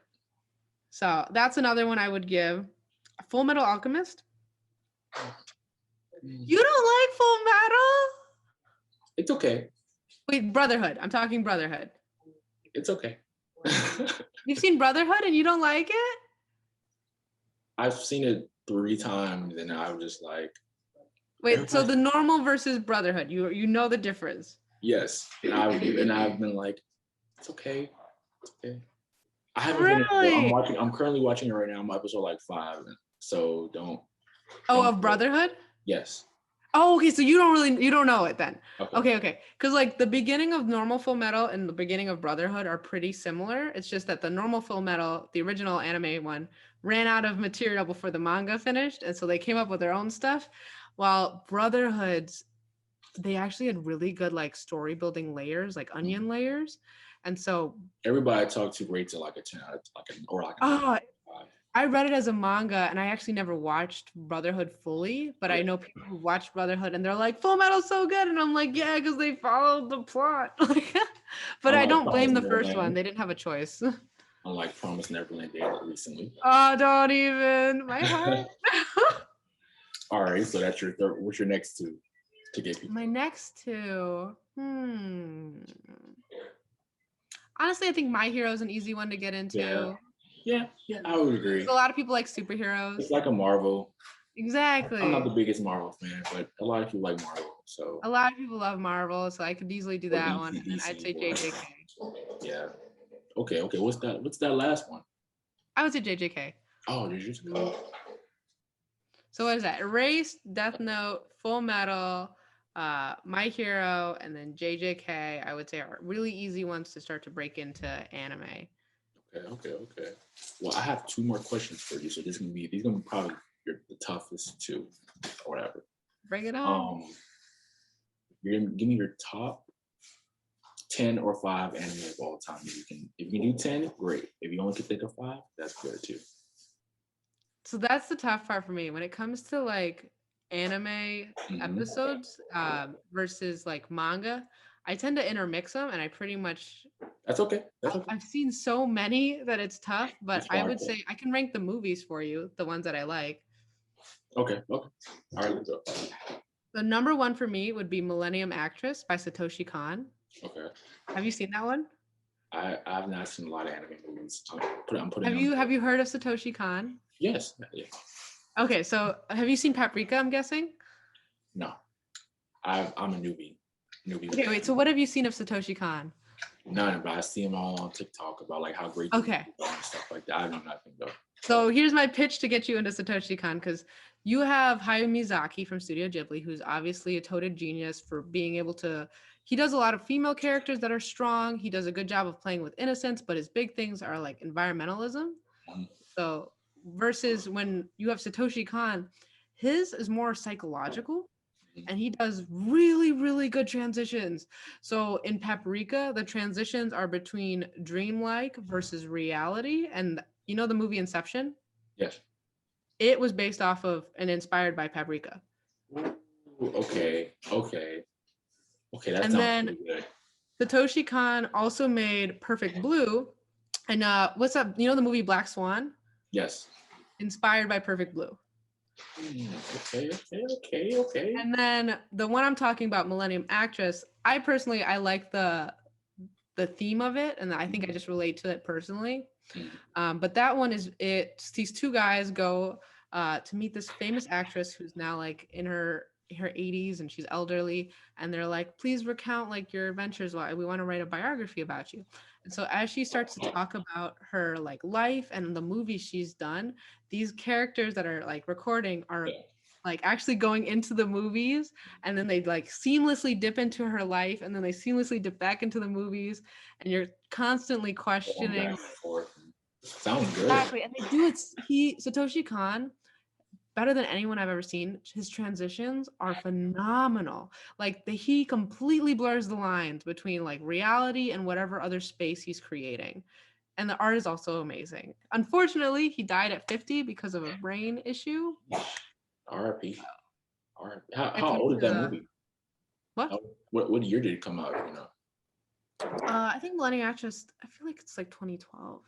So that's another one I would give. Full Metal Alchemist. You don't like Full Metal? It's okay. Wait, Brotherhood. I'm talking Brotherhood. It's okay. You've seen Brotherhood and you don't like it? I've seen it 3 times and I was just like. Wait, so the normal versus Brotherhood, you know the difference? Yes, and I've been like, it's okay. It's okay. I haven't really? I'm currently watching it right now. I'm episode like 5, so don't. Of Brotherhood? Yes. Oh, okay. So you don't know it then. Okay. Because like the beginning of normal Full Metal and the beginning of Brotherhood are pretty similar. It's just that the normal Full Metal, the original anime one, ran out of material before the manga finished, and so they came up with their own stuff. While Brotherhoods, they actually had really good like story building layers, like onion layers, and so everybody I talked to rates it like a 10 out of I read it as a manga, and I actually never watched Brotherhood fully, but I know people who watched Brotherhood and they're like, Full Metal's so good, and I'm like, yeah, because they followed the plot. But I don't blame the first one; they didn't have a choice. Unlike Promise Neverland did recently. Oh, don't even my heart. All right, so that's your third. What's your next 2 to get people? My next 2. Honestly, I think My Hero is an easy one to get into. Yeah, I would agree. A lot of people like superheroes. It's like a Marvel. Exactly. I'm not the biggest Marvel fan, but a lot of people like Marvel. So a lot of people love Marvel, so I could easily do that one. And then I'd say JJK. Yeah. Okay. What's that last one? I would say JJK. Oh, JJK. Oh. So what is that? Erased, Death Note, Full Metal, My Hero, and then JJK. I would say are really easy ones to start to break into anime. Okay. Well, I have 2 more questions for you. So these gonna be probably the toughest 2 or whatever. Bring it on. You're gonna give me your top 10 or 5 anime of all time. If you can do 10, great. If you only can think of 5, that's good too. So that's the tough part for me when it comes to like anime episodes versus like manga. I tend to intermix them, and I pretty much That's okay. I've seen so many that it's tough. But It's I hard, would say I can rank the movies for you, the ones that I like. Okay. All right, let's go. The number one for me would be Millennium Actress by Satoshi Kon. Okay. Have you seen that one? I've not seen a lot of anime movies. I'm putting Have you heard of Satoshi Kon? Yes. Yeah. Okay, so have you seen Paprika, I'm guessing? No. I'm a newbie. Okay, wait, so what have you seen of Satoshi Kon? None, but I see them all on TikTok about like how great Okay. and stuff like that. I know nothing though. So here's my pitch to get you into Satoshi Kon, because you have Hayao Miyazaki from Studio Ghibli, who's obviously a toted genius for being able to. He does a lot of female characters that are strong. He does a good job of playing with innocence, but his big things are like environmentalism. So versus when you have Satoshi Kon, his is more psychological. And he does really, really good transitions. So in Paprika, the transitions are between dreamlike versus reality. And you know the movie Inception? Yes. It was based off of and inspired by Paprika. Ooh, okay. That and sounds then pretty good. Satoshi Kon also made Perfect Blue. And what's up? You know the movie Black Swan? Yes. Inspired by Perfect Blue. Okay. And then the one I'm talking about, Millennium Actress, I like the theme of it, and I think I just relate to it personally. But that one is these two guys go to meet this famous actress who's now like in her 80s, and she's elderly, and they're like, please recount like your adventures. We want to write a biography about you. And so as she starts to talk about her like life and the movies she's done, these characters that are like recording are like actually going into the movies, and then they like seamlessly dip into her life, and then they seamlessly dip back into the movies, and you're constantly questioning. Sounds good. Exactly. And they do it. Satoshi Kon, better than anyone I've ever seen, his transitions are phenomenal. Like he completely blurs the lines between like reality and whatever other space he's creating. And the art is also amazing. Unfortunately, he died at 50 because of a brain issue. R.I.P. How old is that movie? What year did it come out? You know. I think Millennium Actress. I feel like it's like 2012.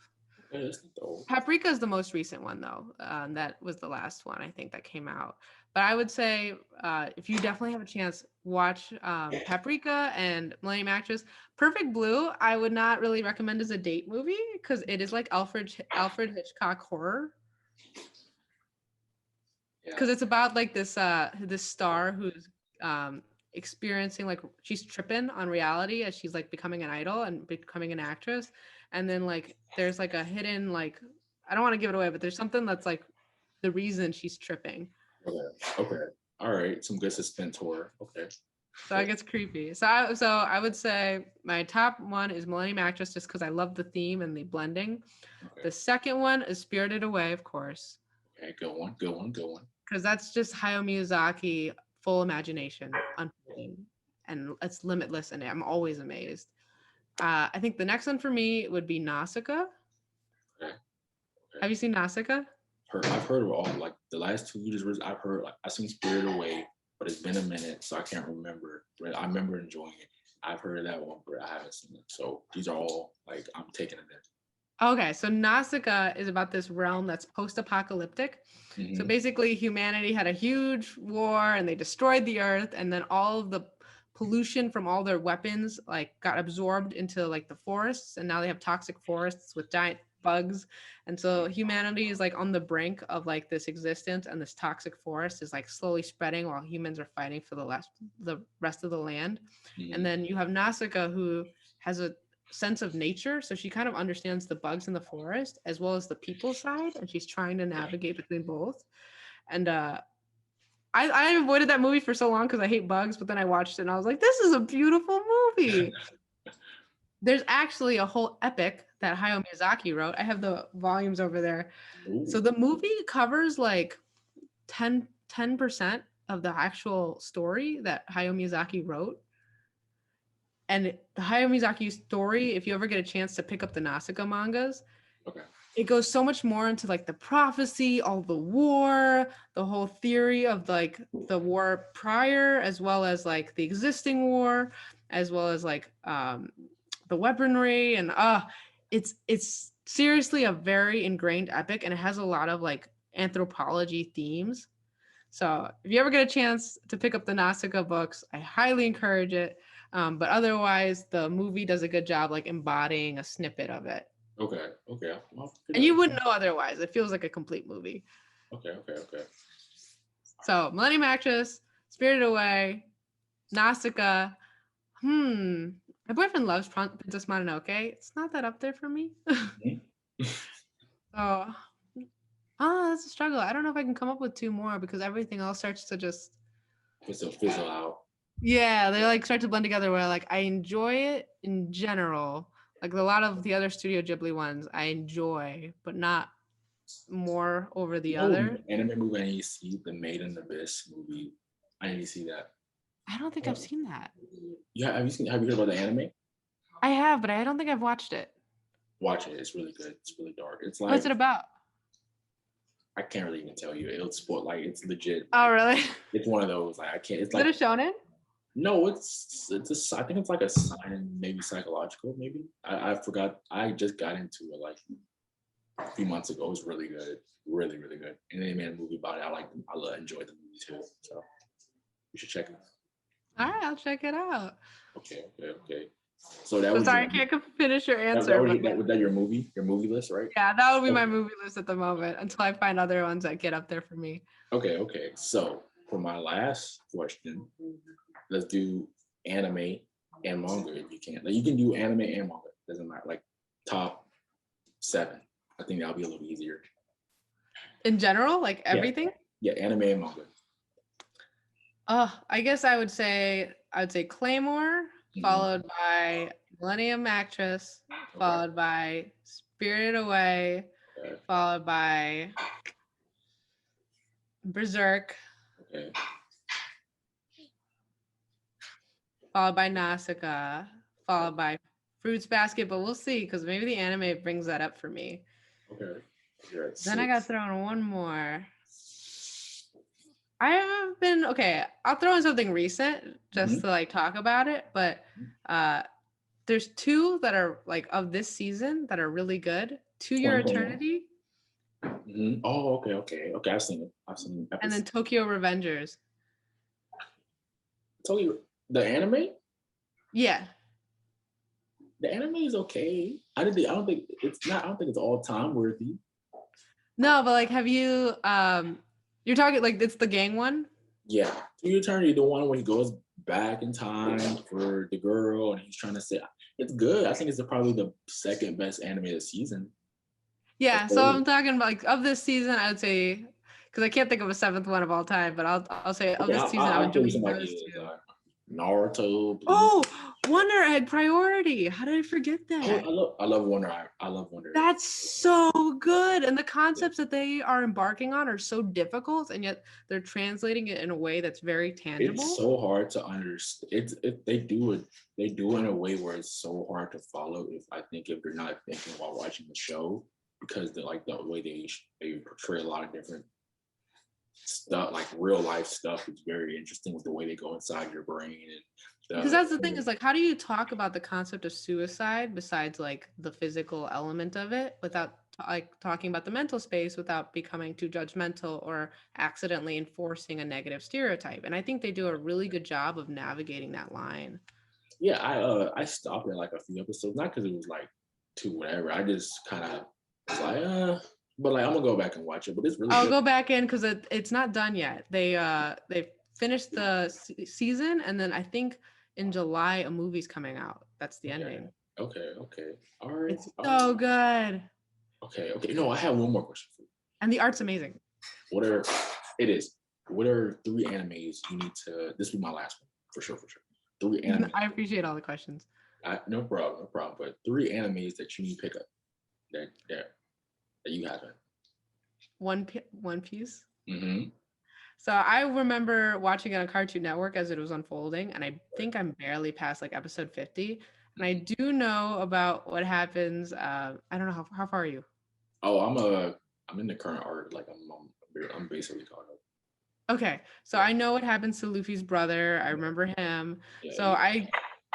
Paprika is the most recent one, though. That was the last one I think that came out. But I would say if you definitely have a chance, watch Paprika and Millennium Actress. Perfect Blue, I would not really recommend as a date movie because it is like Alfred Hitchcock horror. Because it's about like this star who's experiencing like she's tripping on reality as she's like becoming an idol and becoming an actress. And then like there's like a hidden like I don't want to give it away, but there's something that's like the reason she's tripping. Okay. All right. Some good suspense horror. Okay. So it gets creepy. So I would say my top one is Millennium Actress just because I love the theme and the blending. Okay. The second one is Spirited Away, of course. Okay, good one. Because that's just Hayao Miyazaki, full imagination, unfolding, and it's limitless, and I'm always amazed. I think the next one for me would be Nausicaa. Okay. Have you seen Nausicaa? I've heard of all like the last 2 years. I've heard I've seen Spirited Away, but it's been a minute, so I can't remember. But I remember enjoying it. I've heard of that one, but I haven't seen it. So these are all like I'm taking it in. Okay, so Nausicaa is about this realm that's post-apocalyptic. Mm-hmm. So basically, humanity had a huge war, and they destroyed the earth, and then all of the pollution from all their weapons like got absorbed into like the forests, and now they have toxic forests with giant bugs. And so humanity is like on the brink of like this existence, and this toxic forest is like slowly spreading while humans are fighting for the rest of the land. Mm-hmm. And then you have Nausicaa, who has a sense of nature, so she kind of understands the bugs in the forest as well as the people side, and she's trying to navigate between both. And I avoided that movie for so long because I hate bugs, but then I watched it and I was like, this is a beautiful movie. There's actually a whole epic that Hayao Miyazaki wrote. I have the volumes over there. Ooh. So the movie covers like 10% of the actual story that Hayao Miyazaki wrote. And the Hayao Miyazaki story, if you ever get a chance to pick up the Nausicaa mangas, Okay. it goes so much more into like the prophecy, all the war, the whole theory of like the war prior, as well as like the existing war, as well as like the weaponry, and it's seriously a very ingrained epic, and it has a lot of like anthropology themes. So if you ever get a chance to pick up the Nausicaa books, I highly encourage it. But otherwise, the movie does a good job like embodying a snippet of it. Okay. Okay. And you wouldn't know otherwise. It feels like a complete movie. Okay. So Millennium Actress, Spirited Away, Nausicaa. My boyfriend loves Princess Mononoke. It's not that up there for me. So, that's a struggle. I don't know if I can come up with two more because everything else starts to just fizzle out. Yeah, they like start to blend together where like I enjoy it in general. Like a lot of the other Studio Ghibli ones I enjoy, but not more over the other. Anime movie I need to see, the Made in Abyss movie. I need to see that. I don't think I've seen that. Yeah, have you heard about the anime? I have, but I don't think I've watched it. Watch it. It's really good. It's really dark. It's like, what's it about? I can't really even tell you. It'll spoil. Like, it's legit. Oh, really? It's one of those. Like, I can't. It's Is like it a shonen? No, I think it's like a sign, maybe psychological. Maybe I forgot. I just got into it like a few months ago. It was really good, really good. And they made a movie about it. I enjoyed the movie too. So you should check it out. All right, I'll check it out. Okay. So that was. Sorry, I can't finish your answer. Was that your movie list, right? Yeah, that would be my movie list at the moment until I find other ones that get up there for me. Okay. So for my last question, let's do anime and manga if you can. Like, you can do anime and manga. Doesn't matter. Like top 7. I think that'll be a little easier. In general, like everything? Yeah, anime and manga. I guess I would say Claymore, followed by Millennium Actress, followed by Spirited Away, followed by Berserk, followed by Nausicaa, followed by Fruits Basket, but we'll see because maybe the anime brings that up for me. Okay. Then I got to throw in one more. I'll throw in something recent just to like talk about it, but there's 2 that are like of this season that are really good. To Your Eternity. Oh, okay. I've seen it. And then Tokyo Revengers. Tokyo, the anime? Yeah. The anime is okay. I don't think it's all time worthy. No, but like, have you? You're talking like it's the gang one. Yeah, To Your Eternity, the one where he goes back in time for the girl, and he's trying to say it's good. I think it's probably the second best anime of the season. Yeah, so I'm talking about like of this season, I would say, because I can't think of a 7th one of all time, but I'll say of this season, I'm enjoying those 2. Naruto. Oh, Wonder Egg Priority. How did I forget that? I love Wonder. I love Wonder. That's so good, and the concepts that they are embarking on are so difficult, and yet they're translating it in a way that's very tangible. It's so hard to understand. They do it in a way where it's so hard to follow. If you're not thinking while watching the show, because the way they portray a lot of different stuff, like real life stuff, is very interesting with the way they go inside your brain. And because that's the thing is like, how do you talk about the concept of suicide besides like the physical element of it without like talking about the mental space without becoming too judgmental or accidentally enforcing a negative stereotype? And I think they do a really good job of navigating that line. Yeah, I stopped at like a few episodes, not because it was like too whatever. I just kind of was like, but like I'm gonna go back and watch it. But it's really I'll go back in because it's not done yet. They finished the season, and then I think in July a movie's coming out. That's the ending. Okay. All right. It's so good. Okay. No, I have one more question for you. And the art's amazing. What are 3 animes you need to? This will be my last one for sure. 3 animes. I appreciate all the questions. No problem. But 3 animes that you need to pick up that you haven't. One Piece. So I remember watching it on Cartoon Network as it was unfolding, and I think I'm barely past like episode 50. And I do know about what happens. I don't know how far are you? Oh, I'm in the current arc. Like I'm basically caught up. Okay, so Yeah, I know what happens to Luffy's brother. I yeah, remember him. yeah. So I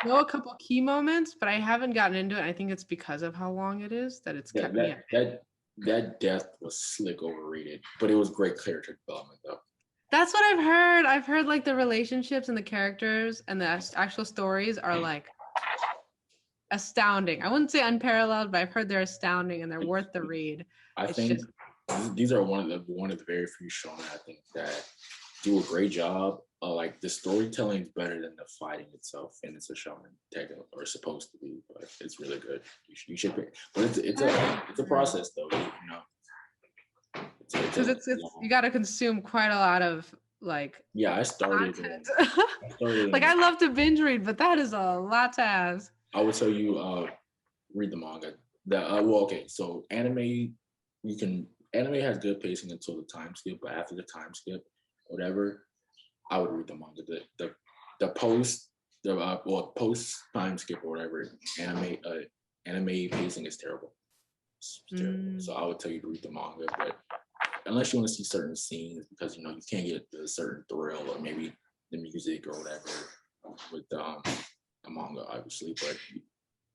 know a couple key moments, but I haven't gotten into it. I think it's because of how long it is that it's That kept me that up. that that death was slick overrated, but it was great character development though. That's what I've heard. I've heard like the relationships and the characters and the actual stories are like astounding. I wouldn't say unparalleled, but I've heard they're astounding and they're worth the read. I It's think just these are one of the very few shonen I think that do a great job. Like the storytelling is better than the fighting itself, and it's a shonen technically or supposed to be, but it's really good. You should pick, but it's a process though. You know, because it's you got to consume quite a lot of like yeah. content. I started Like in, I love to binge read, but that is a lot to ask. I would tell you read the manga. Well, okay, so anime has good pacing until the time skip, but after the time skip, whatever, I would read the manga. The post post time skip or whatever anime pacing is terrible. It's terrible. So I would tell you to read the manga, but unless you want to see certain scenes because you can't get a certain thrill or maybe the music or whatever with the manga, obviously, but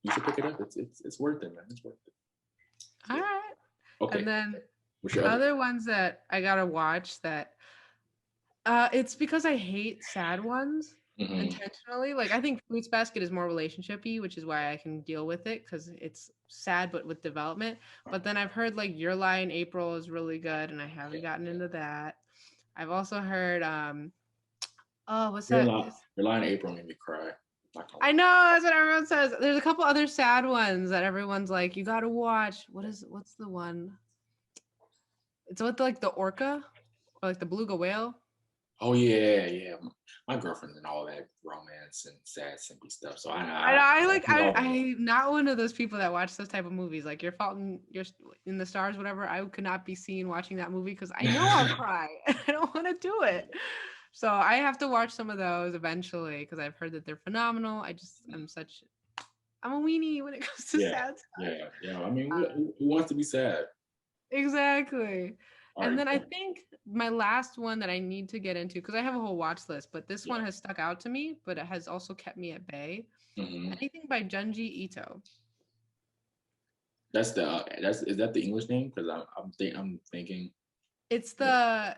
you should pick it up. It's worth it, man. It's worth it. All right. Okay. And then What's your other ones that I gotta watch that it's because I hate sad ones intentionally. Like I think Fruits Basket is more relationshipy, which is why I can deal with it because it's sad but with development. But then I've heard like Your Lie in April is really good, and I haven't gotten into that. I've also heard oh what's that? Your line April made me cry. I know that's what everyone says. There's a couple other sad ones that everyone's like, you gotta watch. What's the one? It's with like the orca or like the beluga whale. Oh yeah. My girlfriend's in all that romance and sad, simpy stuff. So I'm not one of those people that watch those type of movies. Like Your Fault in the Stars, whatever. I could not be seen watching that movie because I know I'll cry. I don't want to do it. So I have to watch some of those eventually because I've heard that they're phenomenal. I'm a weenie when it comes to sad stuff. Yeah. I mean, who wants to be sad? Exactly. And then I think my last one that I need to get into, because I have a whole watch list, but this one has stuck out to me, but it has also kept me at bay. Anything by Junji Ito. Is that the English name? Because I'm thinking. He's the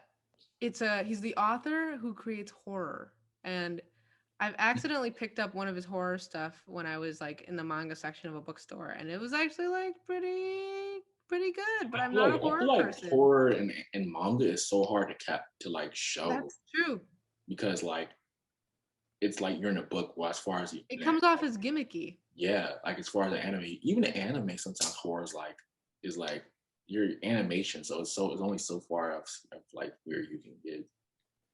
author who creates horror, and I've accidentally picked up one of his horror stuff when I was like in the manga section of a bookstore, and it was actually like pretty good. But I'm not a horror person. Horror and manga is so hard to like show. That's true. Because like it's like you're in a book. Well, as far as it comes off as gimmicky. Yeah, like as far as the anime, even the anime, sometimes horror is like your animation. So it's only so far of like where you can get,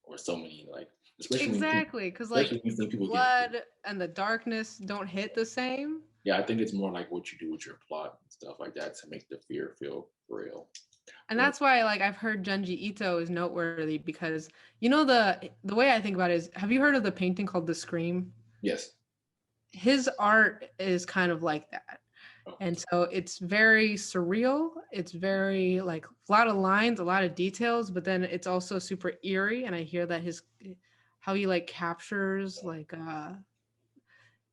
or so many like. Exactly, because like blood and the darkness don't hit the same. Yeah, I think it's more like what you do with your plot and stuff like that to make the fear feel real. And that's why like I've heard Junji Ito is noteworthy because the way I think about it is, have you heard of the painting called The Scream? Yes. His art is kind of like that. And so it's very surreal. It's very like a lot of lines, a lot of details, but then it's also super eerie. And I hear that how he like captures like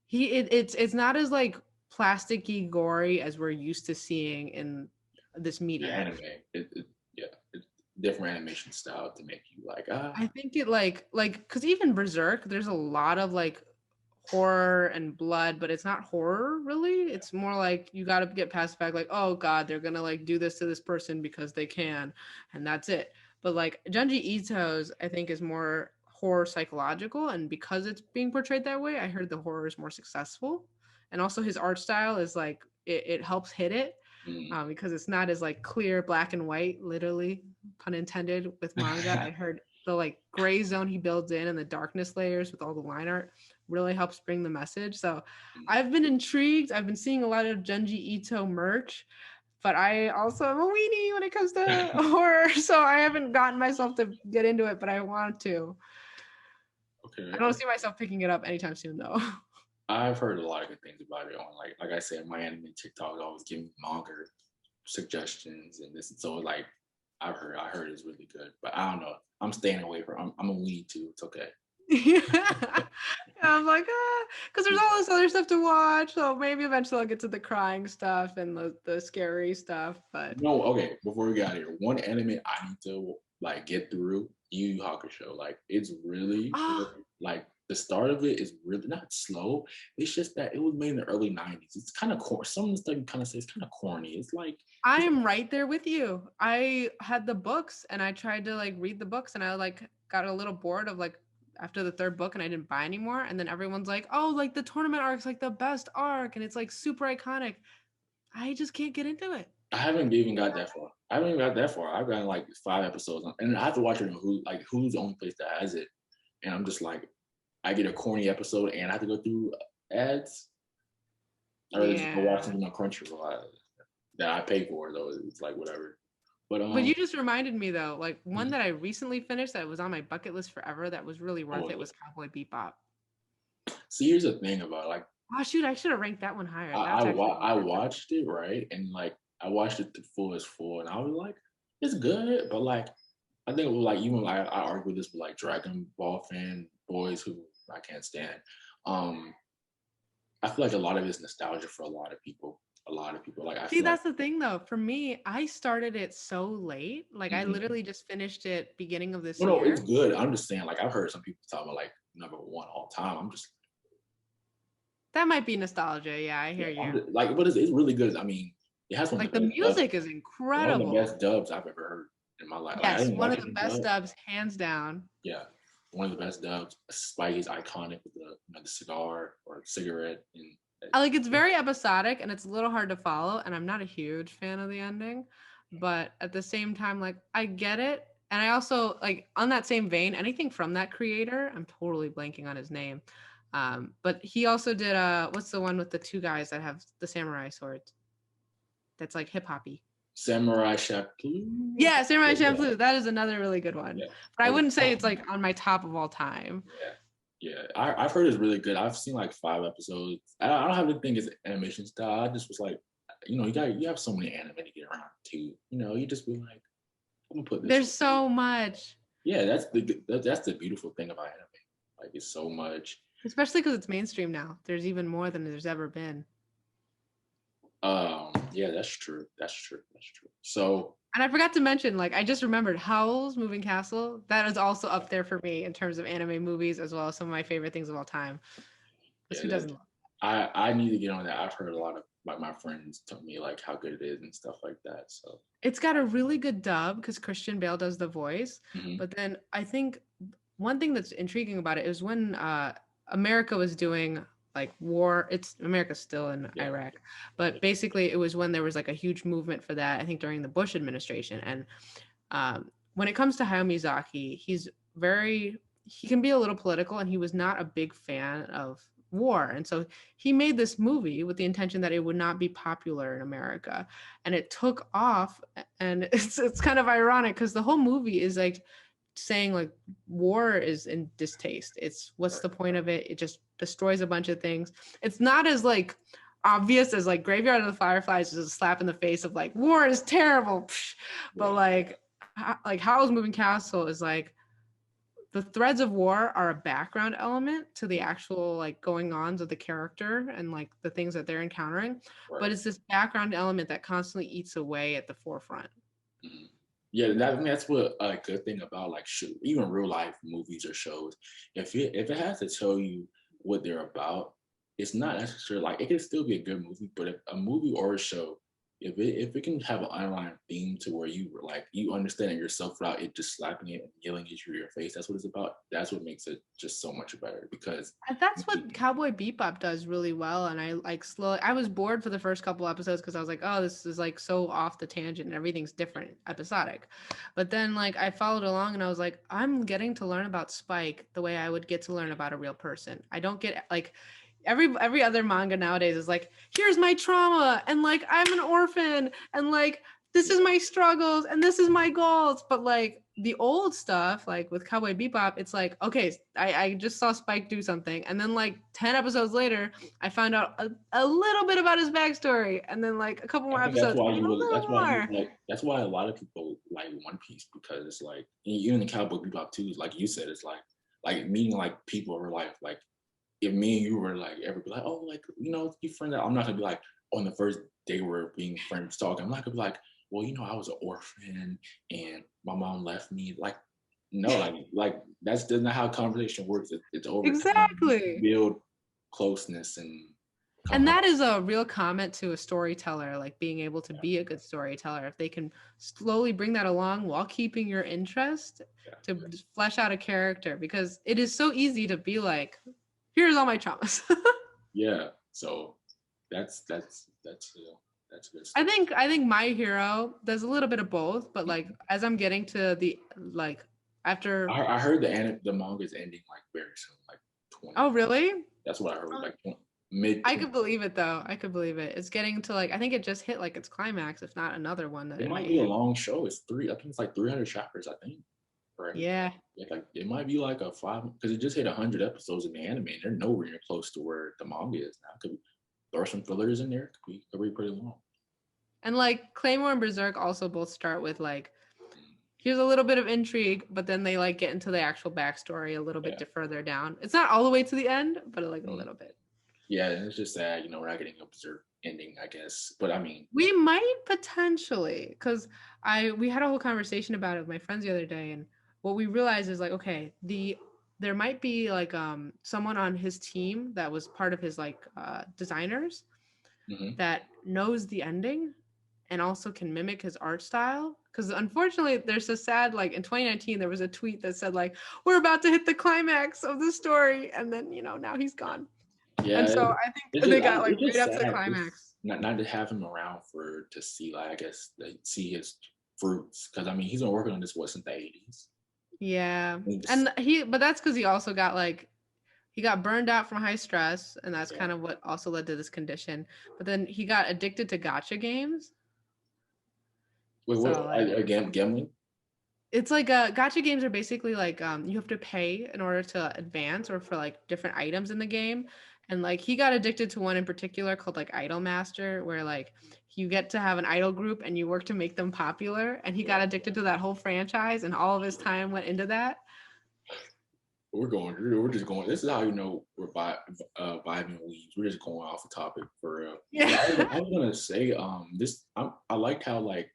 it's not as like plasticky gory as we're used to seeing in this media. Anime, it's different animation style to make you like I think it like because even Berserk, there's a lot of like horror and blood, but it's not horror really. It's more like you got to get past the fact like, oh god, they're gonna like do this to this person because they can, and that's it. But like Junji Ito's, I think is more horror psychological, and because it's being portrayed that way, I heard the horror is more successful, and also his art style is like it helps hit it. Because it's not as like clear black and white, literally pun intended with manga. I heard the like gray zone he builds in and the darkness layers with all the line art really helps bring the message. So I've been intrigued. I've been seeing a lot of Junji Ito merch, but I also am a weenie when it comes to horror, so I haven't gotten myself to get into it, but I want to. Okay. I don't see myself picking it up anytime soon, though. I've heard a lot of good things about it on like I said, my anime TikTok always give me manga suggestions and this. So like I heard it's really good, but I don't know. I'm staying away from. I'm a weenie too. It's okay. Yeah. I'm like, because there's all this other stuff to watch. So maybe eventually I'll get to the crying stuff and the scary stuff. But No, okay. Before we get out of here, one anime I need to like get through. Yu Yu Hakusho. Like it's really like the start of it is really not slow. It's just that it was made in the early '90s. It's kind of corny. Some of the stuff you kind of say it's kind of corny. It's like I am right there with you. I had the books and I tried to like read the books and I like got a little bored of like after the third book and I didn't buy anymore. And then everyone's like, oh, like the tournament arc's like the best arc and it's like super iconic. I just can't get into it. I haven't even got that far. I haven't even got that far. I've gotten like 5 episodes, and I have to watch it on Hulu. Like Hulu's the only place that has it, and I'm just like, I get a corny episode, and I have to go through ads. Or just go watch something on Crunchyroll that I pay for. Though it's like whatever. But you just reminded me though, like one that I recently finished that was on my bucket list forever that was really worth it was Cowboy Bebop. See, here's the thing about like. Oh shoot! I should have ranked that one higher. I watched it right, and like I watched it to full as full, and I was like, it's good, but like I think it was like even like I argue this with like Dragon Ball fan boys who I can't stand. I feel like a lot of it's nostalgia for a lot of people. Like I see, that's like, the thing though. For me, I started it so late. Like I literally just finished it beginning of this year. No, it's good. I'm just saying, like I've heard some people talk about like number one all time. I'm just that might be nostalgia. Yeah, I hear you. Just, like, but it's really good. I mean, it has one like the music is incredible. One of the best dubs I've ever heard in my life. Yes, like, one of the best dubs, hands down. Yeah, one of the best dubs. Spike is iconic with the cigar or cigarette. And like it's very episodic and it's a little hard to follow. And I'm not a huge fan of the ending, but at the same time, like I get it. And I also like on that same vein, anything from that creator, I'm totally blanking on his name. But he also did what's the one with the two guys that have the samurai swords? That's like hip hoppy. Samurai Champloo. Yeah, Samurai Champloo. That is another really good one. Yeah. But I wouldn't say it's like on my top of all time. Yeah. I've heard it's really good. I've seen like 5 episodes. I don't have to think it's animation style. I just was like, you have so many anime to get around to. You just be like, I'm gonna put this. There's so much. Yeah, that's the beautiful thing about anime. Like it's so much. Especially because it's mainstream now. There's even more than there's ever been. Yeah, that's true. So, and I forgot to mention, like I just remembered Howl's Moving Castle. That is also up there for me in terms of anime movies, as well as some of my favorite things of all time. Who doesn't love that? I need to get on that. I've heard a lot of like my friends tell me like how good it is and stuff like that. So it's got a really good dub because Christian Bale does the voice. But then I think one thing that's intriguing about it is when America was doing like war. America's still in Iraq, but basically it was when there was like a huge movement for that. I think during the Bush administration. And when it comes to Hayao Miyazaki, he can be a little political, and he was not a big fan of war. And so he made this movie with the intention that it would not be popular in America, and it took off. And it's kind of ironic because the whole movie is like saying like war is in distaste. It's what's the point of it? It just destroys a bunch of things. It's not as like obvious as like Graveyard of the Fireflies is a slap in the face of like war is terrible. But like Howl's Moving Castle is like the threads of war are a background element to the actual like going ons of the character and like the things that they're encountering. But it's this background element that constantly eats away at the forefront. Yeah, that's what a good thing about like even real life movies or shows. If it has to tell you what they're about, it's not necessarily like it can still be a good movie. But if a movie or a show, if it can have an underlying theme to where you understand it yourself without it just slapping it and yelling at you in your face, that's what it's about. That's what makes it just so much better because that's what Cowboy Bebop does really well. And I was bored for the first couple episodes because I was like, oh, this is like so off the tangent and everything's different, episodic. But then like I followed along and I was like, I'm getting to learn about Spike the way I would get to learn about a real person. I don't get like every other manga nowadays is like, here's my trauma, and like I'm an orphan, and like this is my struggles, and this is my goals. But like the old stuff, like with Cowboy Bebop, it's like, okay, I just saw Spike do something, and then like 10 episodes later, I found out a little bit about his backstory, and then like a couple I more think that's episodes, why and a little more. that's why a lot of people like One Piece, because it's like even the Cowboy Bebop too, like you said, it's like meeting like people in real life. Like if me and you were like ever be like, oh, like, you know, you friends, I'm not gonna be like on the first day we're being friends talking, I'm not gonna be like, well, you know, I was an orphan and my mom left me. Like, no, like that's not how conversation works. It's over time. You Exactly. build closeness and come And home. that is a real comment to a storyteller, like being able to be a good storyteller. If they can slowly bring that along while keeping your interest to flesh out a character, because it is so easy to be like, here's all my traumas. Yeah. So that's good I stuff. think My Hero does a little bit of both, but like as I'm getting to the like after. I heard the manga is ending like very soon, like 20. Oh really? That's what I heard, like mid. I could believe it though. I could believe it. It's getting to like, I think it just hit like its climax, if not another one that It it might might be a hit. long show. I think it's like 300 chapters. I think. Right. Yeah. Like it might be like a 5, because it just hit 100 episodes in the anime. And they're nowhere near close to where the manga is now. Could throw some fillers in there. Could be pretty long. And like Claymore and Berserk also both start with like, here's a little bit of intrigue, but then they like get into the actual backstory a little bit further down. It's not all the way to the end, but like a little bit. Yeah, and it's just sad, you know, we're not getting a Berserk ending, I guess. But I mean, We might potentially, because we had a whole conversation about it with my friends the other day, and what we realized is like, okay, there might be like someone on his team that was part of his like designers that knows the ending and also can mimic his art style. Because unfortunately, there's a sad, like in 2019, there was a tweet that said like, we're about to hit the climax of the story, and then now he's gone. yeah, And so I think they got like right up to the climax. Not to have him around to see, like, I guess see his fruits, because I mean he's been working on this since the 80s. Yeah, and but that's because he also got like, he got burned out from high stress, and that's kind of what also led to this condition. But then he got addicted to gacha games. Wait, so, what? Gambling? It's like gacha games are basically like you have to pay in order to advance or for like different items in the game. And like he got addicted to one in particular called like Idol Master, where like you get to have an idol group and you work to make them popular. And he got addicted to that whole franchise, and all of his time went into that. We're just going. This is how you know we're vibing weeds. We're just going off the topic for real. Yeah. I was gonna say I liked how, like,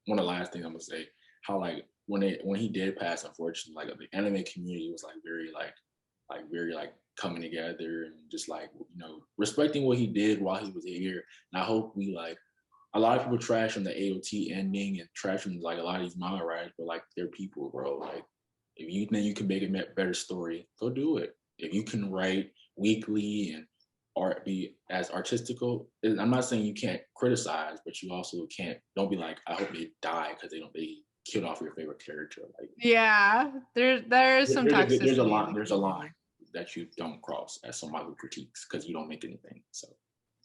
one of the last things I'm gonna say, how like when he did pass, unfortunately, like the anime community was like very coming together and just like, you know, respecting what he did while he was here. And I hope we, like, a lot of people trash on the AOT ending and trash on like a lot of these manga writers, but like they're people, bro. Like if you think you can make a better story, go do it. If you can write weekly and art be as artistical, I'm not saying you can't criticize, but you also don't be like, I hope they die because they killed off your favorite character. Like, Yeah, there is some toxicity. There's a line that you don't cross as somebody who critiques, because you don't make anything. So,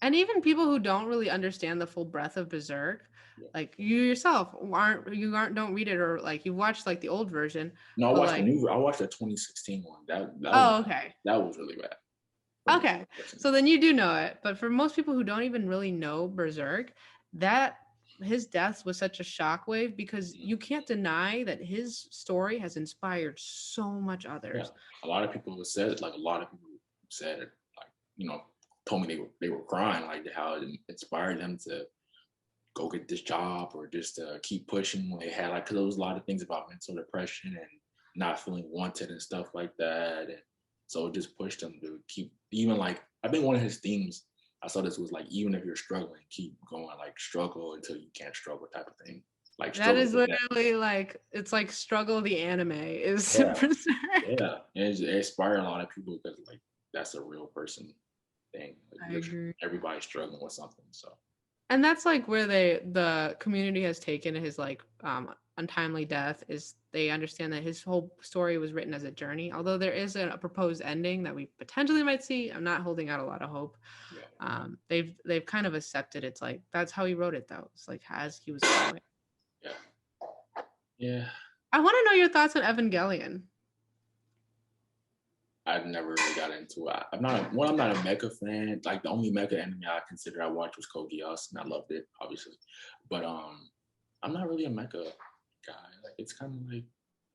and even people who don't really understand the full breadth of Berserk, like you yourself don't read it, or like you watched like the old version. No, I watched the 2016 one. That okay. That was really bad. Okay, so then you do know it. But for most people who don't even really know Berserk, that his death was such a shockwave, because you can't deny that his story has inspired so much others. Yeah. A lot of people said, like, you know, told me they were crying, like how it inspired them to go get this job or just to keep pushing when they had, like, because there was a lot of things about mental depression and not feeling wanted and stuff like that. And so it just pushed them to keep, even like, I think one of his themes I saw this was like, even if you're struggling, keep going, like struggle until you can't struggle type of thing. Like that is literally like, it's like struggle the anime is Berserk. Yeah, and it inspired a lot of people, because like that's a real person thing. Like, I agree. Everybody's struggling with something. So And that's like where the community has taken his like untimely death, is they understand that his whole story was written as a journey. Although there is a proposed ending that we potentially might see, I'm not holding out a lot of hope. Yeah. They've kind of accepted it's like that's how he wrote it though. It's like as he was going. Yeah. Yeah. I want to know your thoughts on Evangelion. I never really got into it. I'm not a mecha fan. Like the only mecha anime I consider I watched was Code Geass, and I loved it, obviously. But I'm not really a mecha guy. Like it's kind of like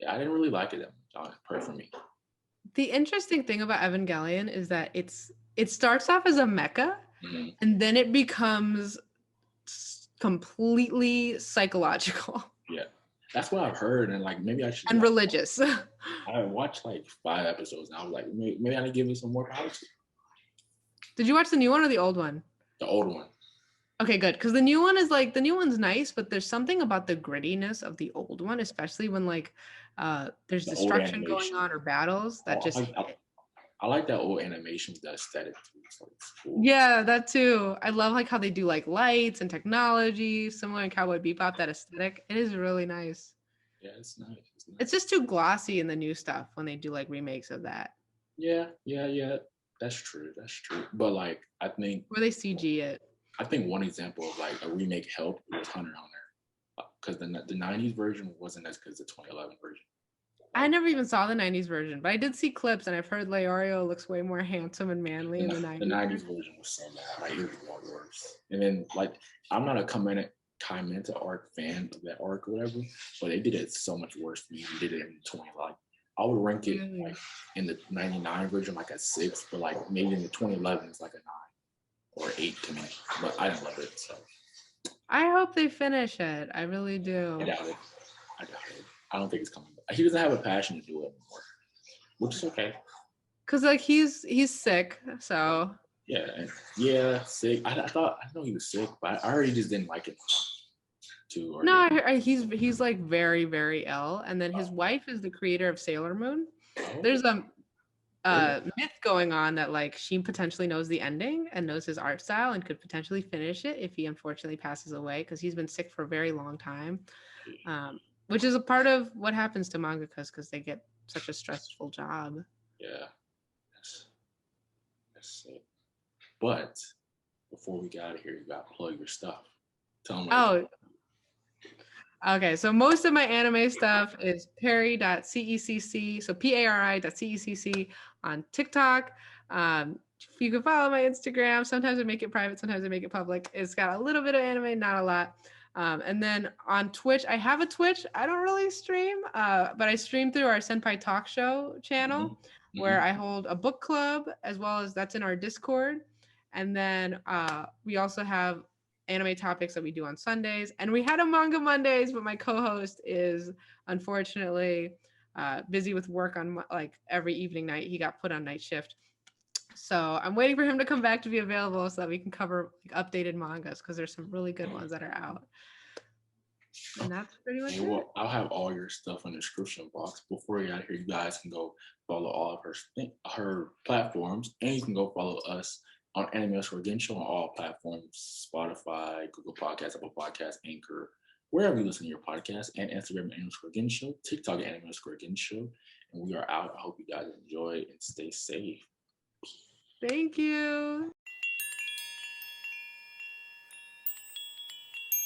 I didn't really like it that much, for me. The interesting thing about Evangelion is that it starts off as a mecha, Mm-hmm. and then it becomes completely psychological. Yeah, that's what I've heard, and like maybe I should. And religious. I watched like 5 episodes, and I was like, maybe I need to give it some more power. Did you watch the new one or the old one? The old one. Okay, good. Because the new one is like the new one's nice, but there's something about the grittiness of the old one, especially when like there's The old destruction going animation. on or battles that just. I like that old animation, that aesthetic too. So it's cool. Yeah, that too. I love like how they do like lights and technology, similar in Cowboy Bebop. That aesthetic, it is really nice. Yeah, it's nice. It's just too glossy in the new stuff when they do like remakes of that. Yeah. That's true. But like, I think where they CG it. I think one example of like a remake helped was Hunter x Hunter, because the '90s version wasn't as good as the 2011 version. I never even saw the 90s version, but I did see clips, and I've heard Leorio looks way more handsome and manly in the 90s. The 90s version was so bad. Like, it was more worse. And then, like, I'm not a Kymenta arc fan of that arc or whatever, but they did it so much worse than they did it in 20. Like, I would rank it like in the 99 version like a 6, but like maybe in the 2011 it's like a 9 or 8 to me. But I didn't love it. So I hope they finish it. I really do. I doubt it. I don't think it's coming back. He doesn't have a passion to do it anymore, which is okay. Cause like he's sick, so yeah, sick. I know he was sick, but I heard he just didn't like it too. No, he's like very, very ill, and then his wife is the creator of Sailor Moon. There's a myth going on that like she potentially knows the ending and knows his art style and could potentially finish it if he unfortunately passes away, because he's been sick for a very long time, which is a part of what happens to mangakas because they get such a stressful job. Yeah, that's it. But before we get out of here, you got to plug your stuff. Tell them. Okay, so most of my anime stuff is Perry.cecc, so Pari.cecc on TikTok. You can follow my Instagram. Sometimes I make it private, sometimes I make it public. It's got a little bit of anime, not a lot. And then on Twitch, I have a Twitch. I don't really stream, but I stream through our Senpai Talk Show channel, where I hold a book club, as well as that's in our Discord. And then we also have anime topics that we do on Sundays, and we had a manga Mondays, but my co-host is unfortunately busy with work on like every evening night. He got put on night shift, so I'm waiting for him to come back to be available so that we can cover like, updated mangas, because there's some really good ones that are out. And that's pretty much it. Well, I'll have all your stuff in the description box. Before we get out of here, you guys can go follow all of her platforms, and you can go follow us on Anime_Gensho on all platforms: Spotify, Google Podcasts, Apple Podcasts, Anchor, wherever you listen to your podcast, and Instagram Anime_Gensho, TikTok Anime_Gensho. And we are out. I hope you guys enjoy and stay safe. Thank you.